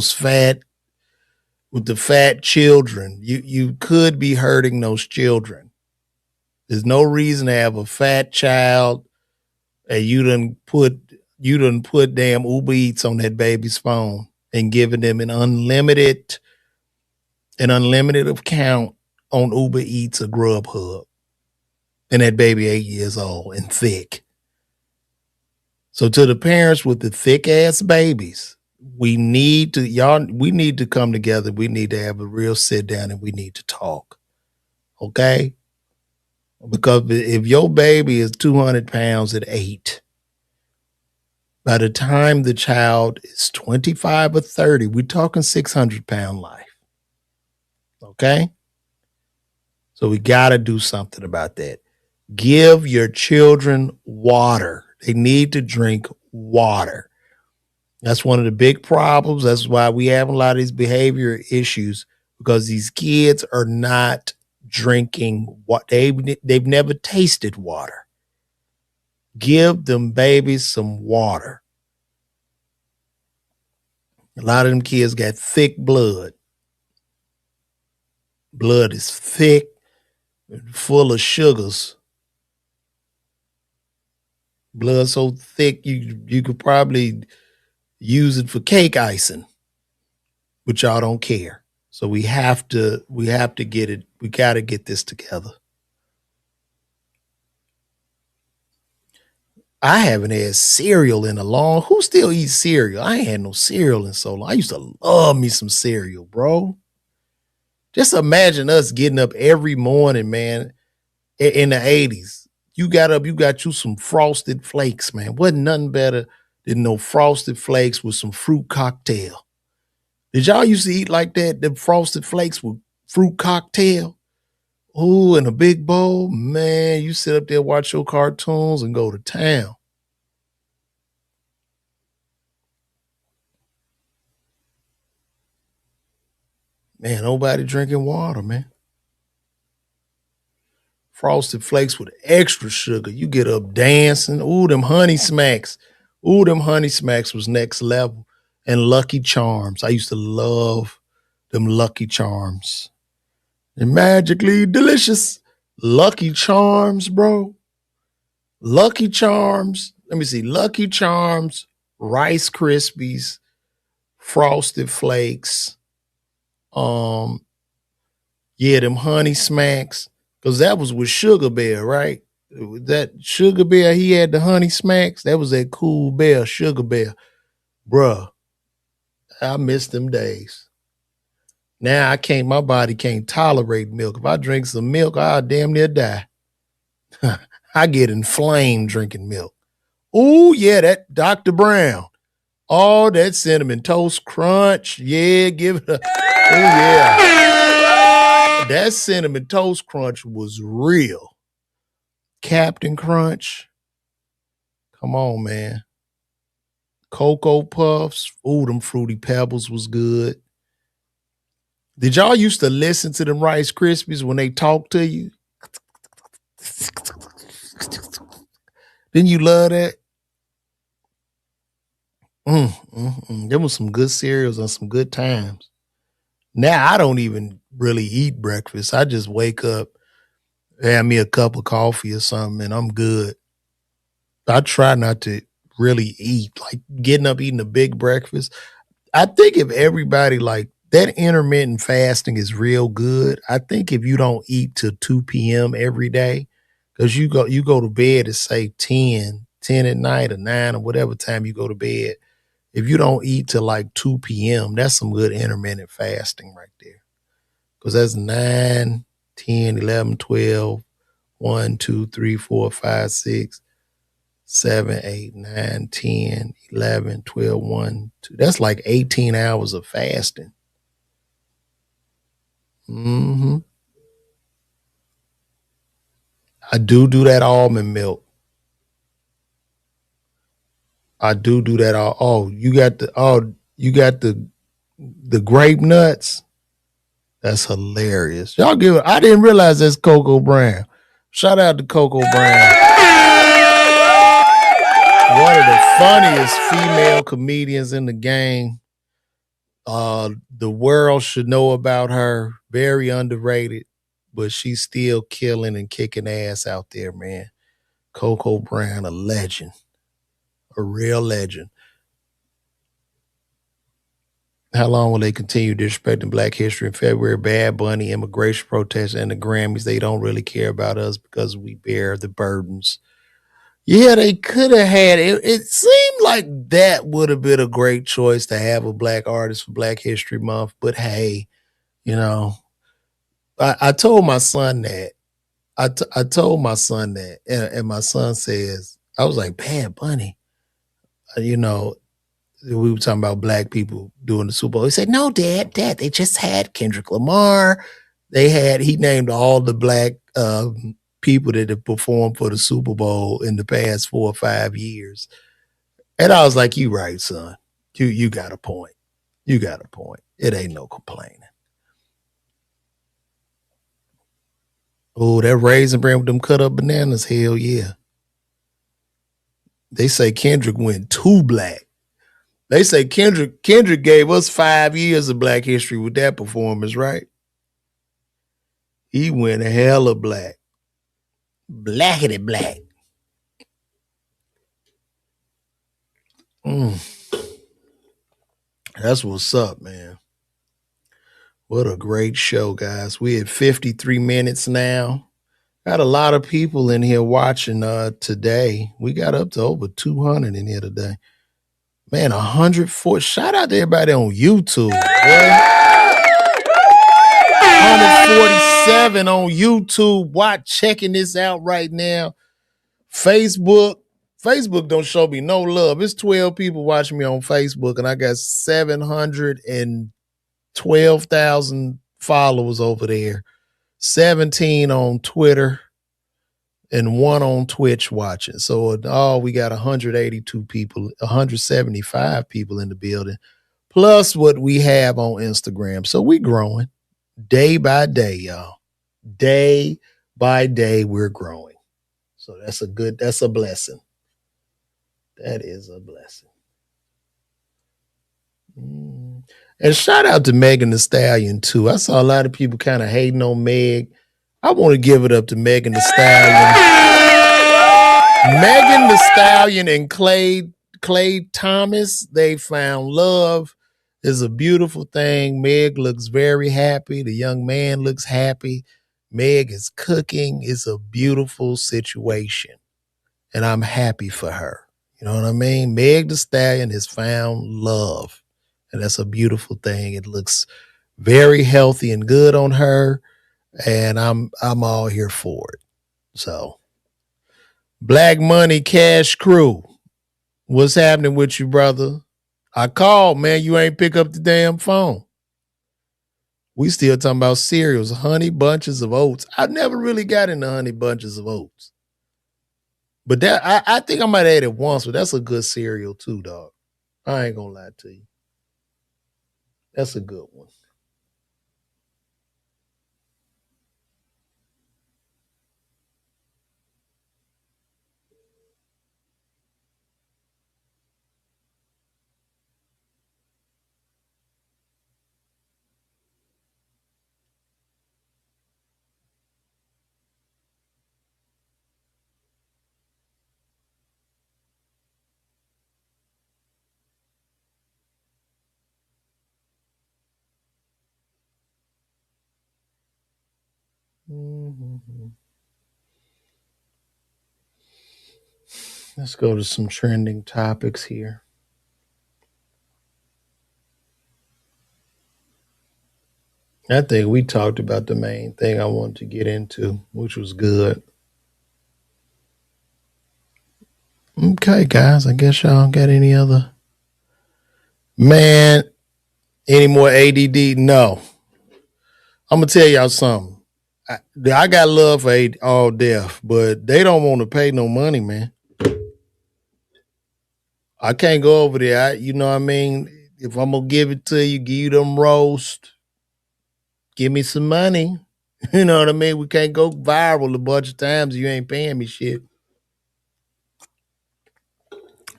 fat children, you could be hurting those children. There's no reason to have a fat child and you done put damn Uber Eats on that baby's phone and giving them an unlimited account on Uber Eats or Grubhub. And that baby 8 years old and thick. So to the parents with the thick ass babies, we need to come together. We need to have a real sit down and we need to talk. Okay? Because if your baby is 200 pounds at 8, by the time the child is 25 or 30, we're talking 600-pound life. Okay? So we got to do something about that. Give your children water. They need to drink water. That's one of the big problems. That's why we have a lot of these behavior issues, because these kids are not drinking what they've never tasted water. Give them babies some water. A lot of them kids got thick blood. Blood is thick and full of sugars. Blood so thick you could probably use it for cake icing, but y'all don't care. So we have to get it. We got to get this together. I haven't had cereal in a long. Who still eats cereal? I ain't had no cereal in so long. I used to love me some cereal, bro. Just imagine us getting up every morning, man, in the 80s. You got up, you got you some Frosted Flakes, man. Wasn't nothing better than no Frosted Flakes with some fruit cocktail. Did y'all used to eat like that? The Frosted Flakes with fruit cocktail? Ooh, in a big bowl? Man, you sit up there, watch your cartoons and go to town. Man, nobody drinking water, man. Frosted Flakes with extra sugar. You get up dancing. Ooh, them honey smacks. Ooh, them honey smacks was next level. And Lucky Charms. I used to love them Lucky Charms. They're magically delicious. Lucky Charms, bro. Lucky Charms. Let me see. Lucky Charms, Rice Krispies, Frosted Flakes. Yeah, them honey smacks. Because that was with Sugar Bear, right? That Sugar Bear, he had the honey smacks. That was that Cool Bear, Sugar Bear. Bruh, I miss them days. Now my body can't tolerate milk. If I drink some milk, I'll damn near die. I get inflamed drinking milk. Oh, yeah, that Dr. Brown. Oh, that Cinnamon Toast Crunch. Yeah, give it a, oh, yeah. That Cinnamon Toast Crunch was real. Captain Crunch. Come on, man. Cocoa Puffs. Ooh, them Fruity Pebbles was good. Did y'all used to listen to them Rice Krispies when they talk to you? Didn't you love that? There was some good cereals and some good times. Now I don't even really eat breakfast. I just wake up, have me a cup of coffee or something, and I'm good. I try not to really eat, like getting up eating a big breakfast. I think if everybody, like, that intermittent fasting is real good. I think if you don't eat till 2 p.m. every day, because you go to bed at say 10 at night or 9 or whatever time you go to bed. If you don't eat till like 2 p.m., that's some good intermittent fasting right there. Because that's 9, 10, 11, 12, 1, 2, 3, 4, 5, 6, 7, 8, 9, 10, 11, 12, 1, 2. That's like 18 hours of fasting. I do that almond milk. I do that all. Oh, you got the grape nuts. That's hilarious. Y'all give it. I didn't realize that's Cocoa Brown. Shout out to Coco Brown. One of the funniest female comedians in the game. The world should know about her. Very underrated, but she's still killing and kicking ass out there, man. Coco Brown, a legend. A real legend. How long will they continue disrespecting Black history in February? Bad Bunny, immigration protests, and the Grammys. They don't really care about us because we bear the burdens. Yeah, they could have had it. It seemed like that would have been a great choice to have a Black artist for Black History Month. But hey, you know, I told my son that. I told my son that, and my son says, I was like, Bad Bunny, you know, we were talking about Black people doing the Super Bowl. He said, no, Dad, they just had Kendrick Lamar. He named all the Black people that have performed for the Super Bowl in the past 4 or 5 years. And I was like, you right, son. You got a point. You got a point. It ain't no complaining. Oh, that Raisin Bran with them cut up bananas, hell yeah. They say Kendrick went too Black. They say Kendrick gave us 5 years of Black history with that performance, right? He went hella Black. Blackity Black. That's what's up, man. What a great show, guys. We at 53 minutes now. Got a lot of people in here watching today. We got up to over 200 in here today. Man, 104. Shout out to everybody on YouTube. Boy. 147 on YouTube. Checking this out right now. Facebook don't show me no love. It's 12 people watching me on Facebook, and I got 712,000 followers over there. 17 on Twitter and 1 on Twitch watching. So we got 182 people, 175 people in the building, plus what we have on Instagram. So we growing day by day, y'all. Day by day, we're growing. So that's a blessing. That is a blessing. And shout out to Megan Thee Stallion, too. I saw a lot of people kind of hating on Meg. I want to give it up to Megan Thee Stallion. Megan Thee Stallion and Clay Thomas, they found love. It's a beautiful thing. Meg looks very happy. The young man looks happy. Meg is cooking. It's a beautiful situation. And I'm happy for her. You know what I mean? Meg Thee Stallion has found love. And that's a beautiful thing. It looks very healthy and good on her. And I'm all here for it. So, Black Money Cash Crew, what's happening with you, brother? I called, man. You ain't pick up the damn phone. We still talking about cereals, Honey Bunches of Oats. I've never really got into Honey Bunches of Oats. But that I think I might have had it once, but that's a good cereal too, dog. I ain't gonna lie to you. That's a good one. Mm-hmm. Let's go to some trending topics here. I think we talked about the main thing I wanted to get into, which was good. Okay, guys, I guess y'all got any other? Man, any more ADD? No. I'm going to tell y'all something. I got love for All Deaf, but they don't want to pay no money, man. I can't go over there. You know what I mean? If I'm going to give it to you, give you them roast, give me some money. You know what I mean? We can't go viral a bunch of times. You ain't paying me shit.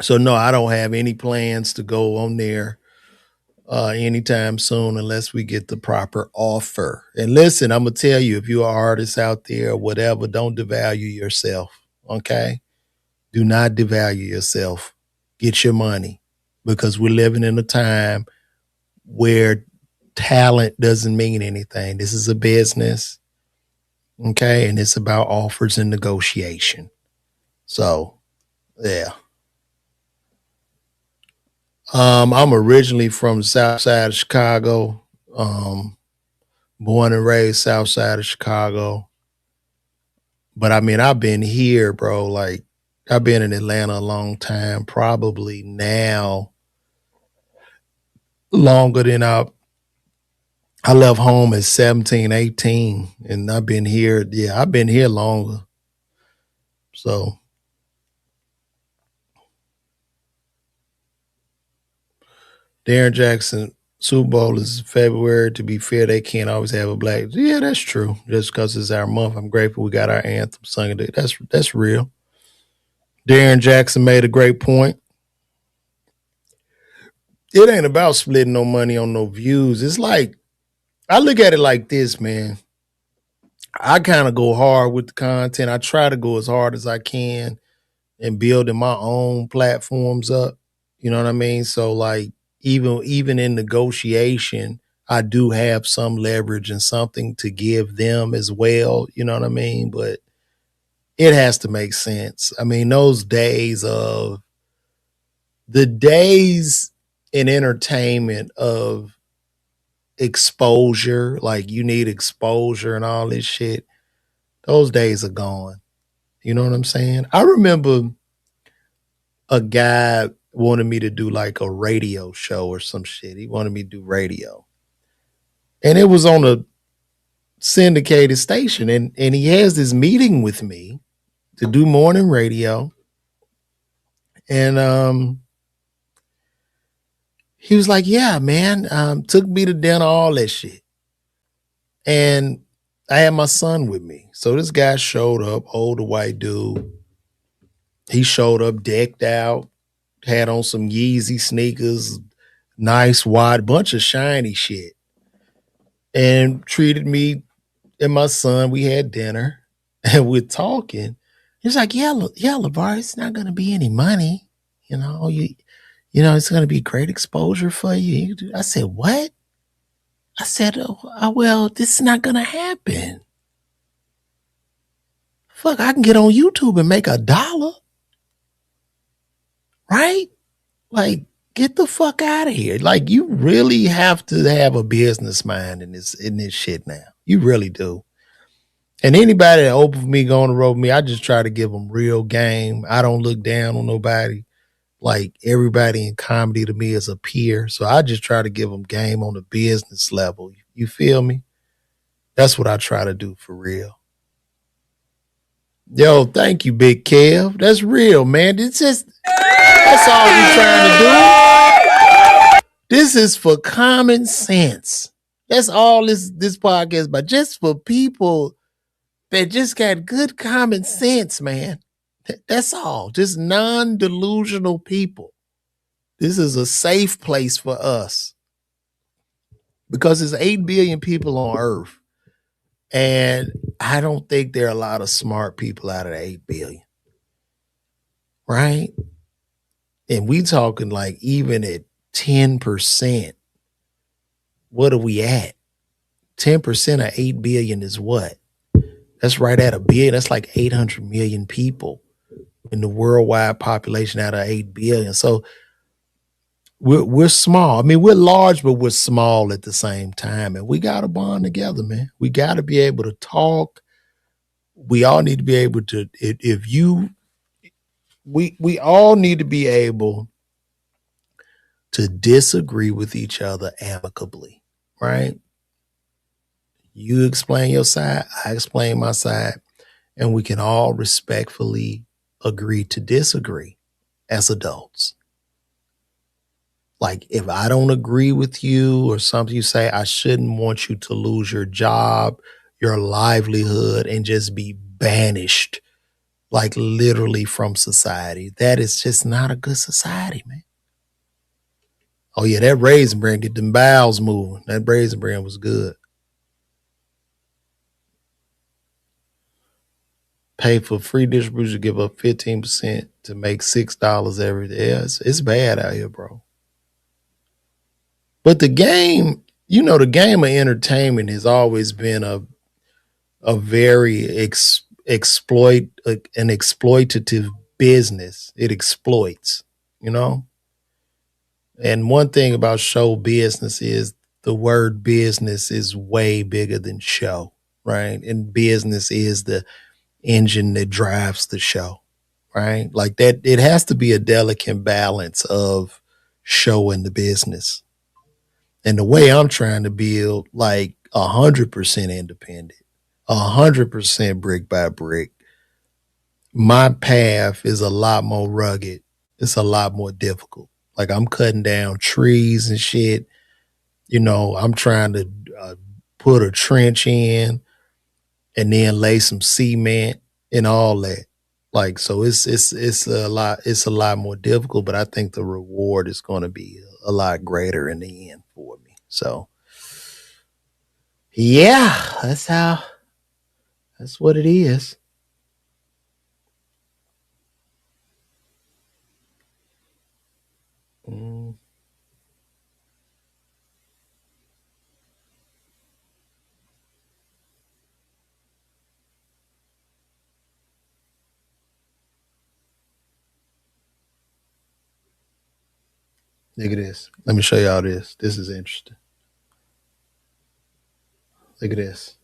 So no, I don't have any plans to go on there anytime soon unless we get the proper offer. And listen, I'm gonna tell you, if you're an artist out there or whatever, don't devalue yourself. Okay? Do not devalue yourself. Get your money because we're living in a time where talent doesn't mean anything. This is a business. Okay. And it's about offers and negotiation. So, yeah. I'm originally from the south side of Chicago. Born and raised south side of Chicago. But I mean, I've been here, bro. Like, I've been in Atlanta a long time, probably now longer than I left home at 17, 18, and I've been here. Yeah, I've been here longer. So, Darren Jackson, Super Bowl is February. To be fair, they can't always have a black. Yeah, that's true. Just because it's our month, I'm grateful we got our anthem sung. That's real. Darren Jackson made a great point. It ain't about splitting no money on no views. It's like, I look at it like this, man. I kind of go hard with the content. I try to go as hard as I can and building my own platforms up. You know what I mean? So like even in negotiation, I do have some leverage and something to give them as well. You know what I mean? But it has to make sense. I mean, the days in entertainment of exposure, like you need exposure and all this shit, those days are gone. You know what I'm saying? I remember a guy wanted me to do like a radio show or some shit. He wanted me to do radio. And it was on a syndicated station. And he has this meeting with me to do morning radio. And he was like, yeah, man, took me to dinner, all that shit. And I had my son with me. So this guy showed up, older white dude. He showed up decked out, had on some Yeezy sneakers, nice wide, bunch of shiny shit, and treated me and my son. We had dinner and we're talking. He's like, yeah, LeVar, it's not going to be any money. You know, it's going to be great exposure for you. I said, what? I said, well, this is not going to happen. Fuck, I can get on YouTube and make $1. Right? Like, get the fuck out of here. Like, you really have to have a business mind in this shit now. You really do. And anybody that open for me, going to road with me, I just try to give them real game. I don't look down on nobody. Like, everybody in comedy to me is a peer. So I just try to give them game on the business level. You feel me? That's what I try to do for real. Yo, thank you, Big Kev. That's real, man. That's all we're trying to do. This is for common sense. That's all this podcast is about. Just for people that just got good common sense, man. That's all. Just non-delusional people. This is a safe place for us. Because there's 8 billion people on Earth. And I don't think there are a lot of smart people out of the 8 billion. Right? And we talking like even at 10%, what are we at? 10% of 8 billion is what? That's right at $1 billion. That's like 800 million people in the worldwide population out of 8 billion. So we're small. I mean, we're large, but we're small at the same time. And we got to bond together, man. We got to be able to talk. We all need to be able to, we all need to be able to disagree with each other amicably, right? You explain your side, I explain my side, and we can all respectfully agree to disagree as adults. Like if I don't agree with you or something you say, I shouldn't want you to lose your job, your livelihood and just be banished, like literally from society. That is just not a good society, man. Oh yeah, that Raisin Bran get them bowels moving. That Raisin Bran was good. Pay for free distribution, give up 15% to make $6 every day. Yeah, it's bad out here, bro. But the game, the game of entertainment has always been a very an exploitative business. It exploits, you know. And one thing about show business is the word business is way bigger than show, right? And business is the engine that drives the show, right? Like that, it has to be a delicate balance of show and the business. And the way I'm trying to build, like 100% independent, 100% brick by brick, my path is a lot more rugged. It's a lot more difficult. Like I'm cutting down trees and shit. I'm trying to put a trench in and then lay some cement and all that. Like so, it's a lot more difficult, but I think the reward is going to be a lot greater in the end for me. So, yeah, that's what it is. Mm, Look at this. Let me show y'all this. This is interesting. Look at this.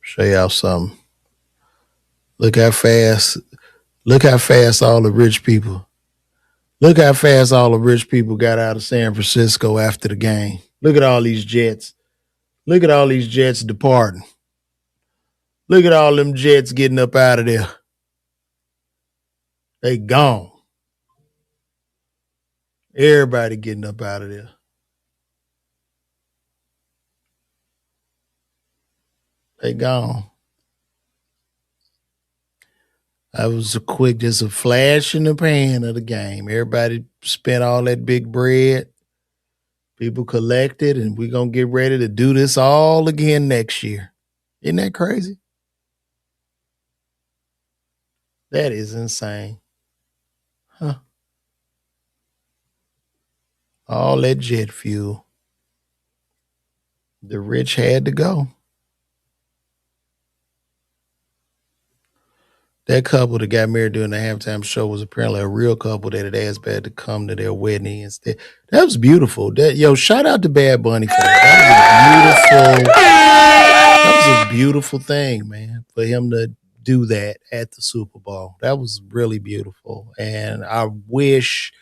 Show y'all something. Look how fast. Look how fast all the rich people. Look how fast all the rich people got out of San Francisco after the game. Look at all these jets. Look at all these jets departing. Look at all them jets getting up out of there. They gone. Everybody getting up out of there. They gone. That was just a flash in the pan of the game. Everybody spent all that big bread. People collected, and we're going to get ready to do this all again next year. Isn't that crazy? That is insane. Huh. All that jet fuel. The rich had to go. That couple that got married during the halftime show was apparently a real couple that had asked Bad to come to their wedding instead. That was beautiful. Shout out to Bad Bunny for that. That was a beautiful thing, man, for him to do that at the Super Bowl. That was really beautiful. And I wish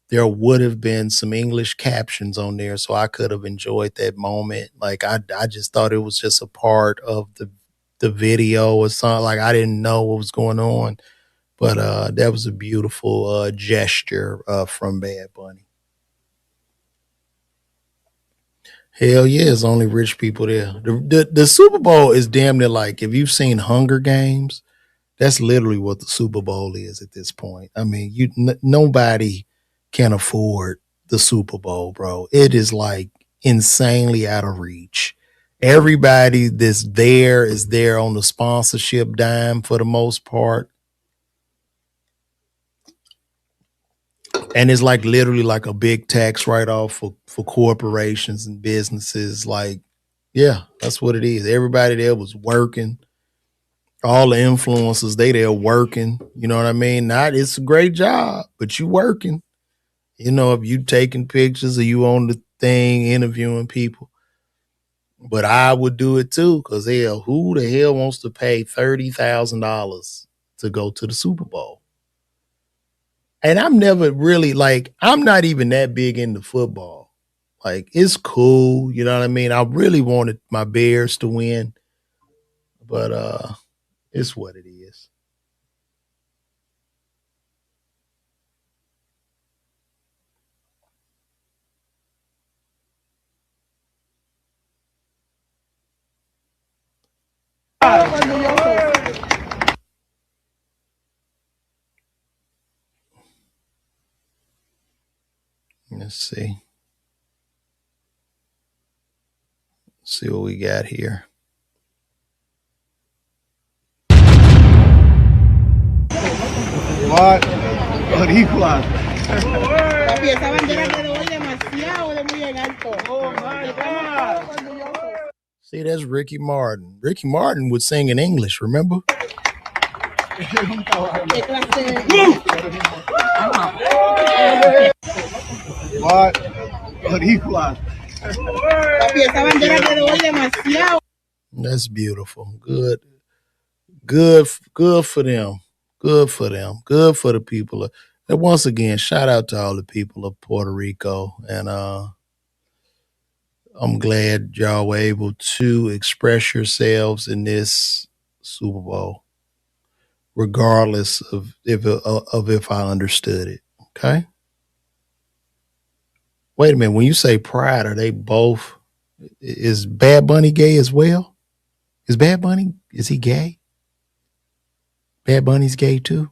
there would have been some English captions on there so I could have enjoyed that moment. Like I just thought it was just a part of the video or something. Like I didn't know what was going on. But that was a beautiful gesture from Bad Bunny. Hell yeah, it's only rich people there. The Super Bowl is damn near like, if you've seen Hunger Games, that's literally what the Super Bowl is at this point. I mean, nobody can afford the Super Bowl, bro. It is like insanely out of reach. Everybody that's there is there on the sponsorship dime for the most part. And it's like literally like a big tax write-off for corporations and businesses. Like, yeah, that's what it is. Everybody there was working. All the influencers, they're working. You know what I mean? It's a great job, but you working. If you taking pictures or you on the thing interviewing people. But I would do it too, because hell, who the hell wants to pay $30,000 to go to the Super Bowl? And I'm never really I'm not even that big into football. Like, it's cool, you know what I mean? I really wanted my Bears to win, but it's what it is. Let's see. Let's see what we got here. What? Boricua. Papi, esa bandera quedó hoy demasiado de muy en alto. Oh my God. See, that's Ricky Martin. Ricky Martin would sing in English, remember? What? Boricua. Papi, esa bandera quedó hoy demasiado. That's beautiful. Good for them. Good for them. Good for the people. And once again, shout out to all the people of Puerto Rico. And I'm glad y'all were able to express yourselves in this Super Bowl, regardless of if I understood it. Okay. Wait a minute. When you say pride, are they both? Is Bad Bunny gay as well? Is he gay? Bad Bunny's gay too?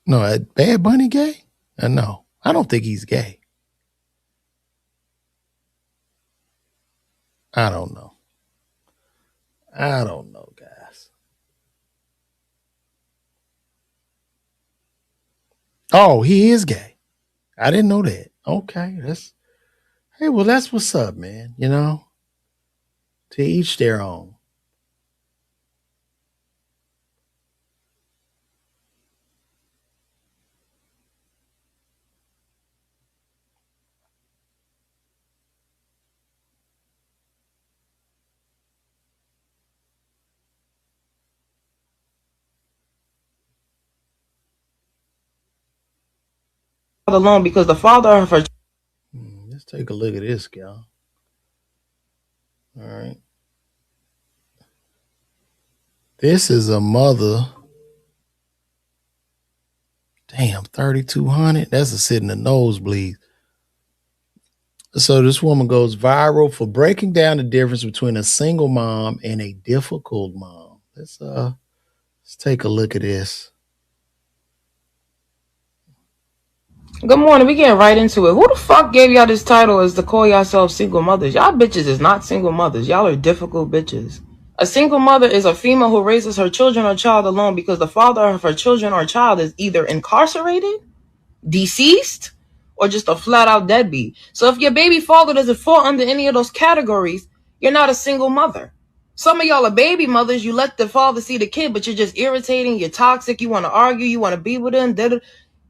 No, Bad Bunny gay? No, I don't think he's gay. I don't know. Guys. Oh, he is gay. I didn't know that. Okay, that's what's up, man. You know, to each their own. Alone because the father of her. Let's take a look at this, y'all. All right. This is a mother. Damn, 3,200. That's a sit in the nosebleed. So this woman goes viral for breaking down the difference between a single mom and a difficult mom. Let's take a look at this. Good morning. We getting right into it. Who the fuck gave y'all this title as to call yourselves single mothers? Y'all bitches is not single mothers. Y'all are difficult bitches. A single mother is a female who raises her children or child alone because the father of her children or child is either incarcerated, deceased, or just a flat out deadbeat. So if your baby father doesn't fall under any of those categories, you're not a single mother. Some of y'all are baby mothers. You let the father see the kid, but you're just irritating. You're toxic. You want to argue. You want to be with him.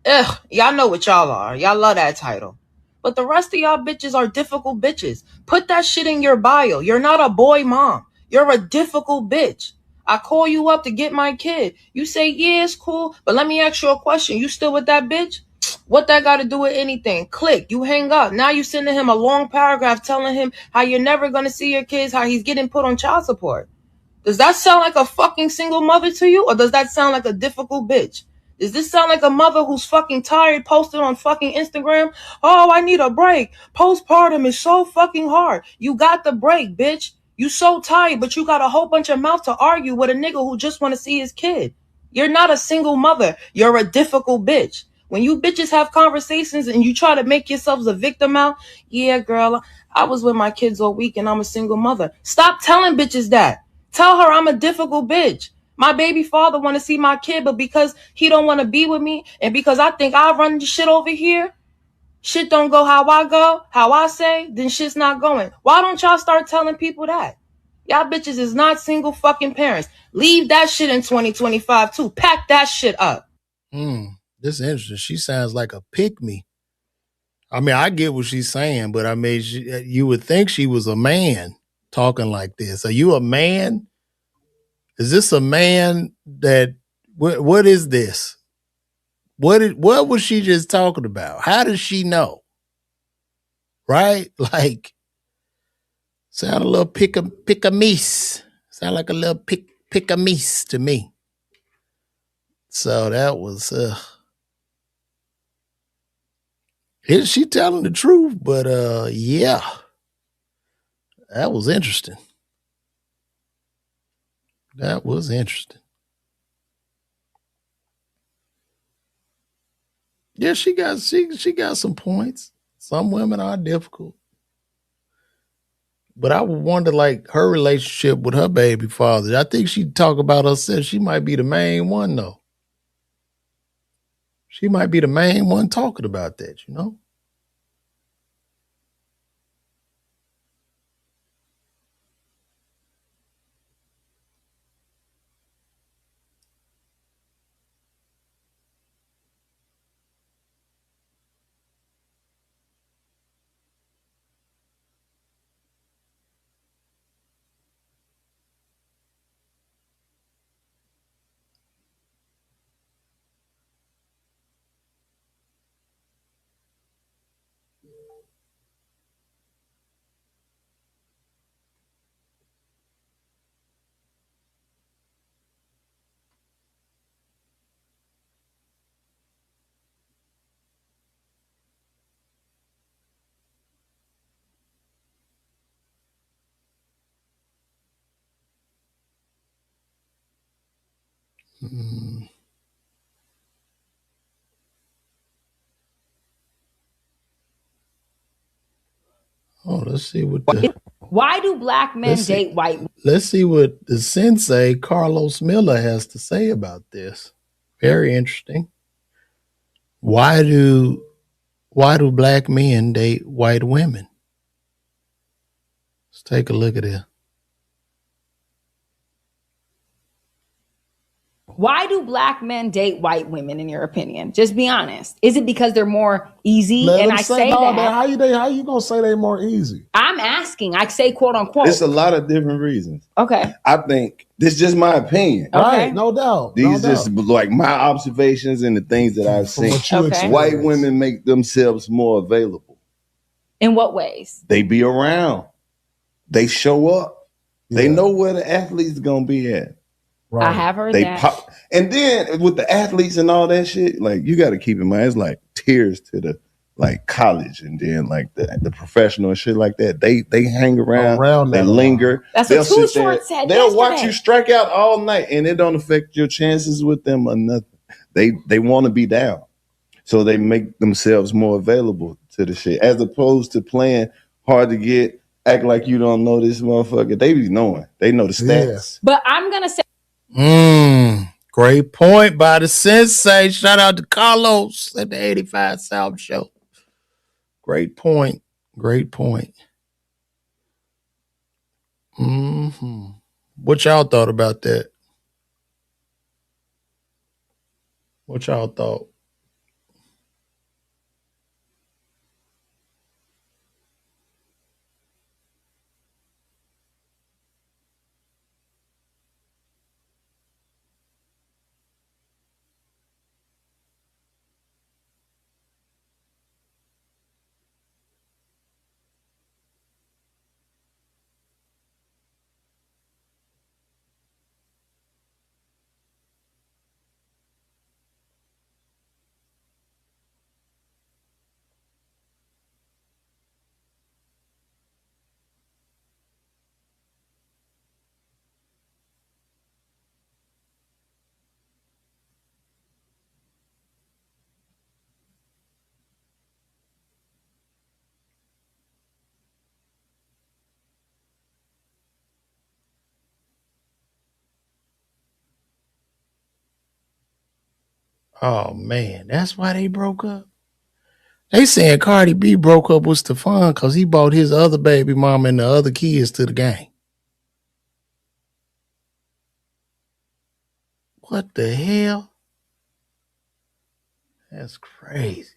Ugh, y'all know what y'all are. Y'all love that title. But the rest of y'all bitches are difficult bitches. Put that shit in your bio. You're not a boy mom. You're a difficult bitch. I call you up to get my kid. You say, yeah, it's cool. But let me ask you a question. You still with that bitch? What that got to do with anything? Click. You hang up. Now you sending him a long paragraph telling him how you're never going to see your kids, how he's getting put on child support. Does that sound like a fucking single mother to you? Or does that sound like a difficult bitch? Does this sound like a mother who's fucking tired, posted on fucking Instagram? Oh, I need a break. Postpartum is so fucking hard. You got the break, bitch. You so tired, but you got a whole bunch of mouth to argue with a nigga who just want to see his kid. You're not a single mother. You're a difficult bitch. When you bitches have conversations and you try to make yourselves a victim out, yeah, girl, I was with my kids all week and I'm a single mother. Stop telling bitches that. Tell her I'm a difficult bitch. My baby father want to see my kid, but because he don't want to be with me and because I think I run the shit over here, shit don't go how I go, how I say, then shit's not going. Why don't y'all start telling people that? Y'all bitches is not single fucking parents. Leave that shit in 2025 too. Pack that shit up. This is interesting. She sounds like a pick-me. I mean, I get what she's saying, but I mean, you would think she was a man talking like this. Are you a man? Is this a man that, what is this? What was she just talking about? How does she know? Right? Like, sound a little pick-a-meese. Sound like a little pick-a-meese to me. So that was, is she telling the truth? But yeah, that was interesting. That was interesting. Yeah, she got some points. Some women are difficult. But I would wonder, like, her relationship with her baby father. I think she talk about herself. She might be the main one, though. She might be the main one talking about that, you know? Mm. Oh, let's see what the Why do black men date white women? let's see what the sensei Carlos Miller has to say about this. Very interesting. Why do black men date white women? Let's take a look at it. Why do black men date white women, in your opinion? Just be honest. Is it because they're more easy? Let and them I say say no, that. man. How you gonna say they more easy? I'm asking. I say quote unquote. It's a lot of different reasons. Okay. I think this is just my opinion. Okay. Right, no doubt. These no just doubt. like my observations and the things that I've From seen. what you Okay. experience. White women make themselves more available. In what ways? They be around. They show up. They Yeah. know where the athlete's gonna be at. Right. I have heard They that. pop. And then with the athletes and all that shit, like you got to keep in mind, it's like tears to the like college and then like the professional and shit like that. They hang around they that linger. That's They'll what Too sit there, Short said they'll watch yesterday. you strike out all night and it don't affect your chances with them or nothing. They want to be down. So they make themselves more available to the shit as opposed to playing hard to get, act like you don't know this motherfucker. They be knowing. They know the stats. But I'm gonna say Great point by the sensei. Shout out to Carlos at the 85 South Show. Great point. Great point. Mm-hmm. What y'all thought about that? What y'all thought? Oh man, that's why they broke up. They saying Cardi B broke up with Stefon because he brought his other baby mama and the other kids to the game. What the hell? That's crazy.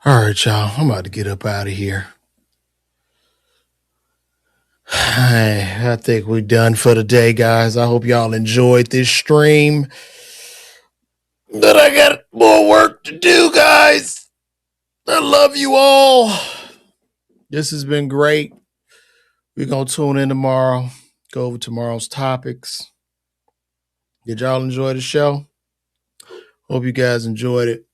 All right, y'all. I'm about to get up out of here. I think we're done for the day, guys. I hope y'all enjoyed this stream. But I got more work to do, guys. I love you all. This has been great. We're going to tune in tomorrow, go over tomorrow's topics. Did y'all enjoy the show? Hope you guys enjoyed it.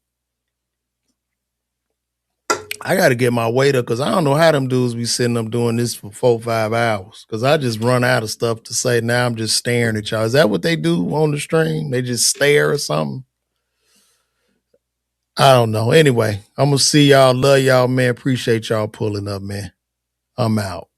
I got to get my weight up because I don't know how them dudes be sitting up doing this for 4-5 hours because I just run out of stuff to say. Now I'm just staring at y'all. Is that what they do on the stream? They just stare or something? I don't know. Anyway, I'm going to see y'all. Love y'all, man. Appreciate y'all pulling up, man. I'm out.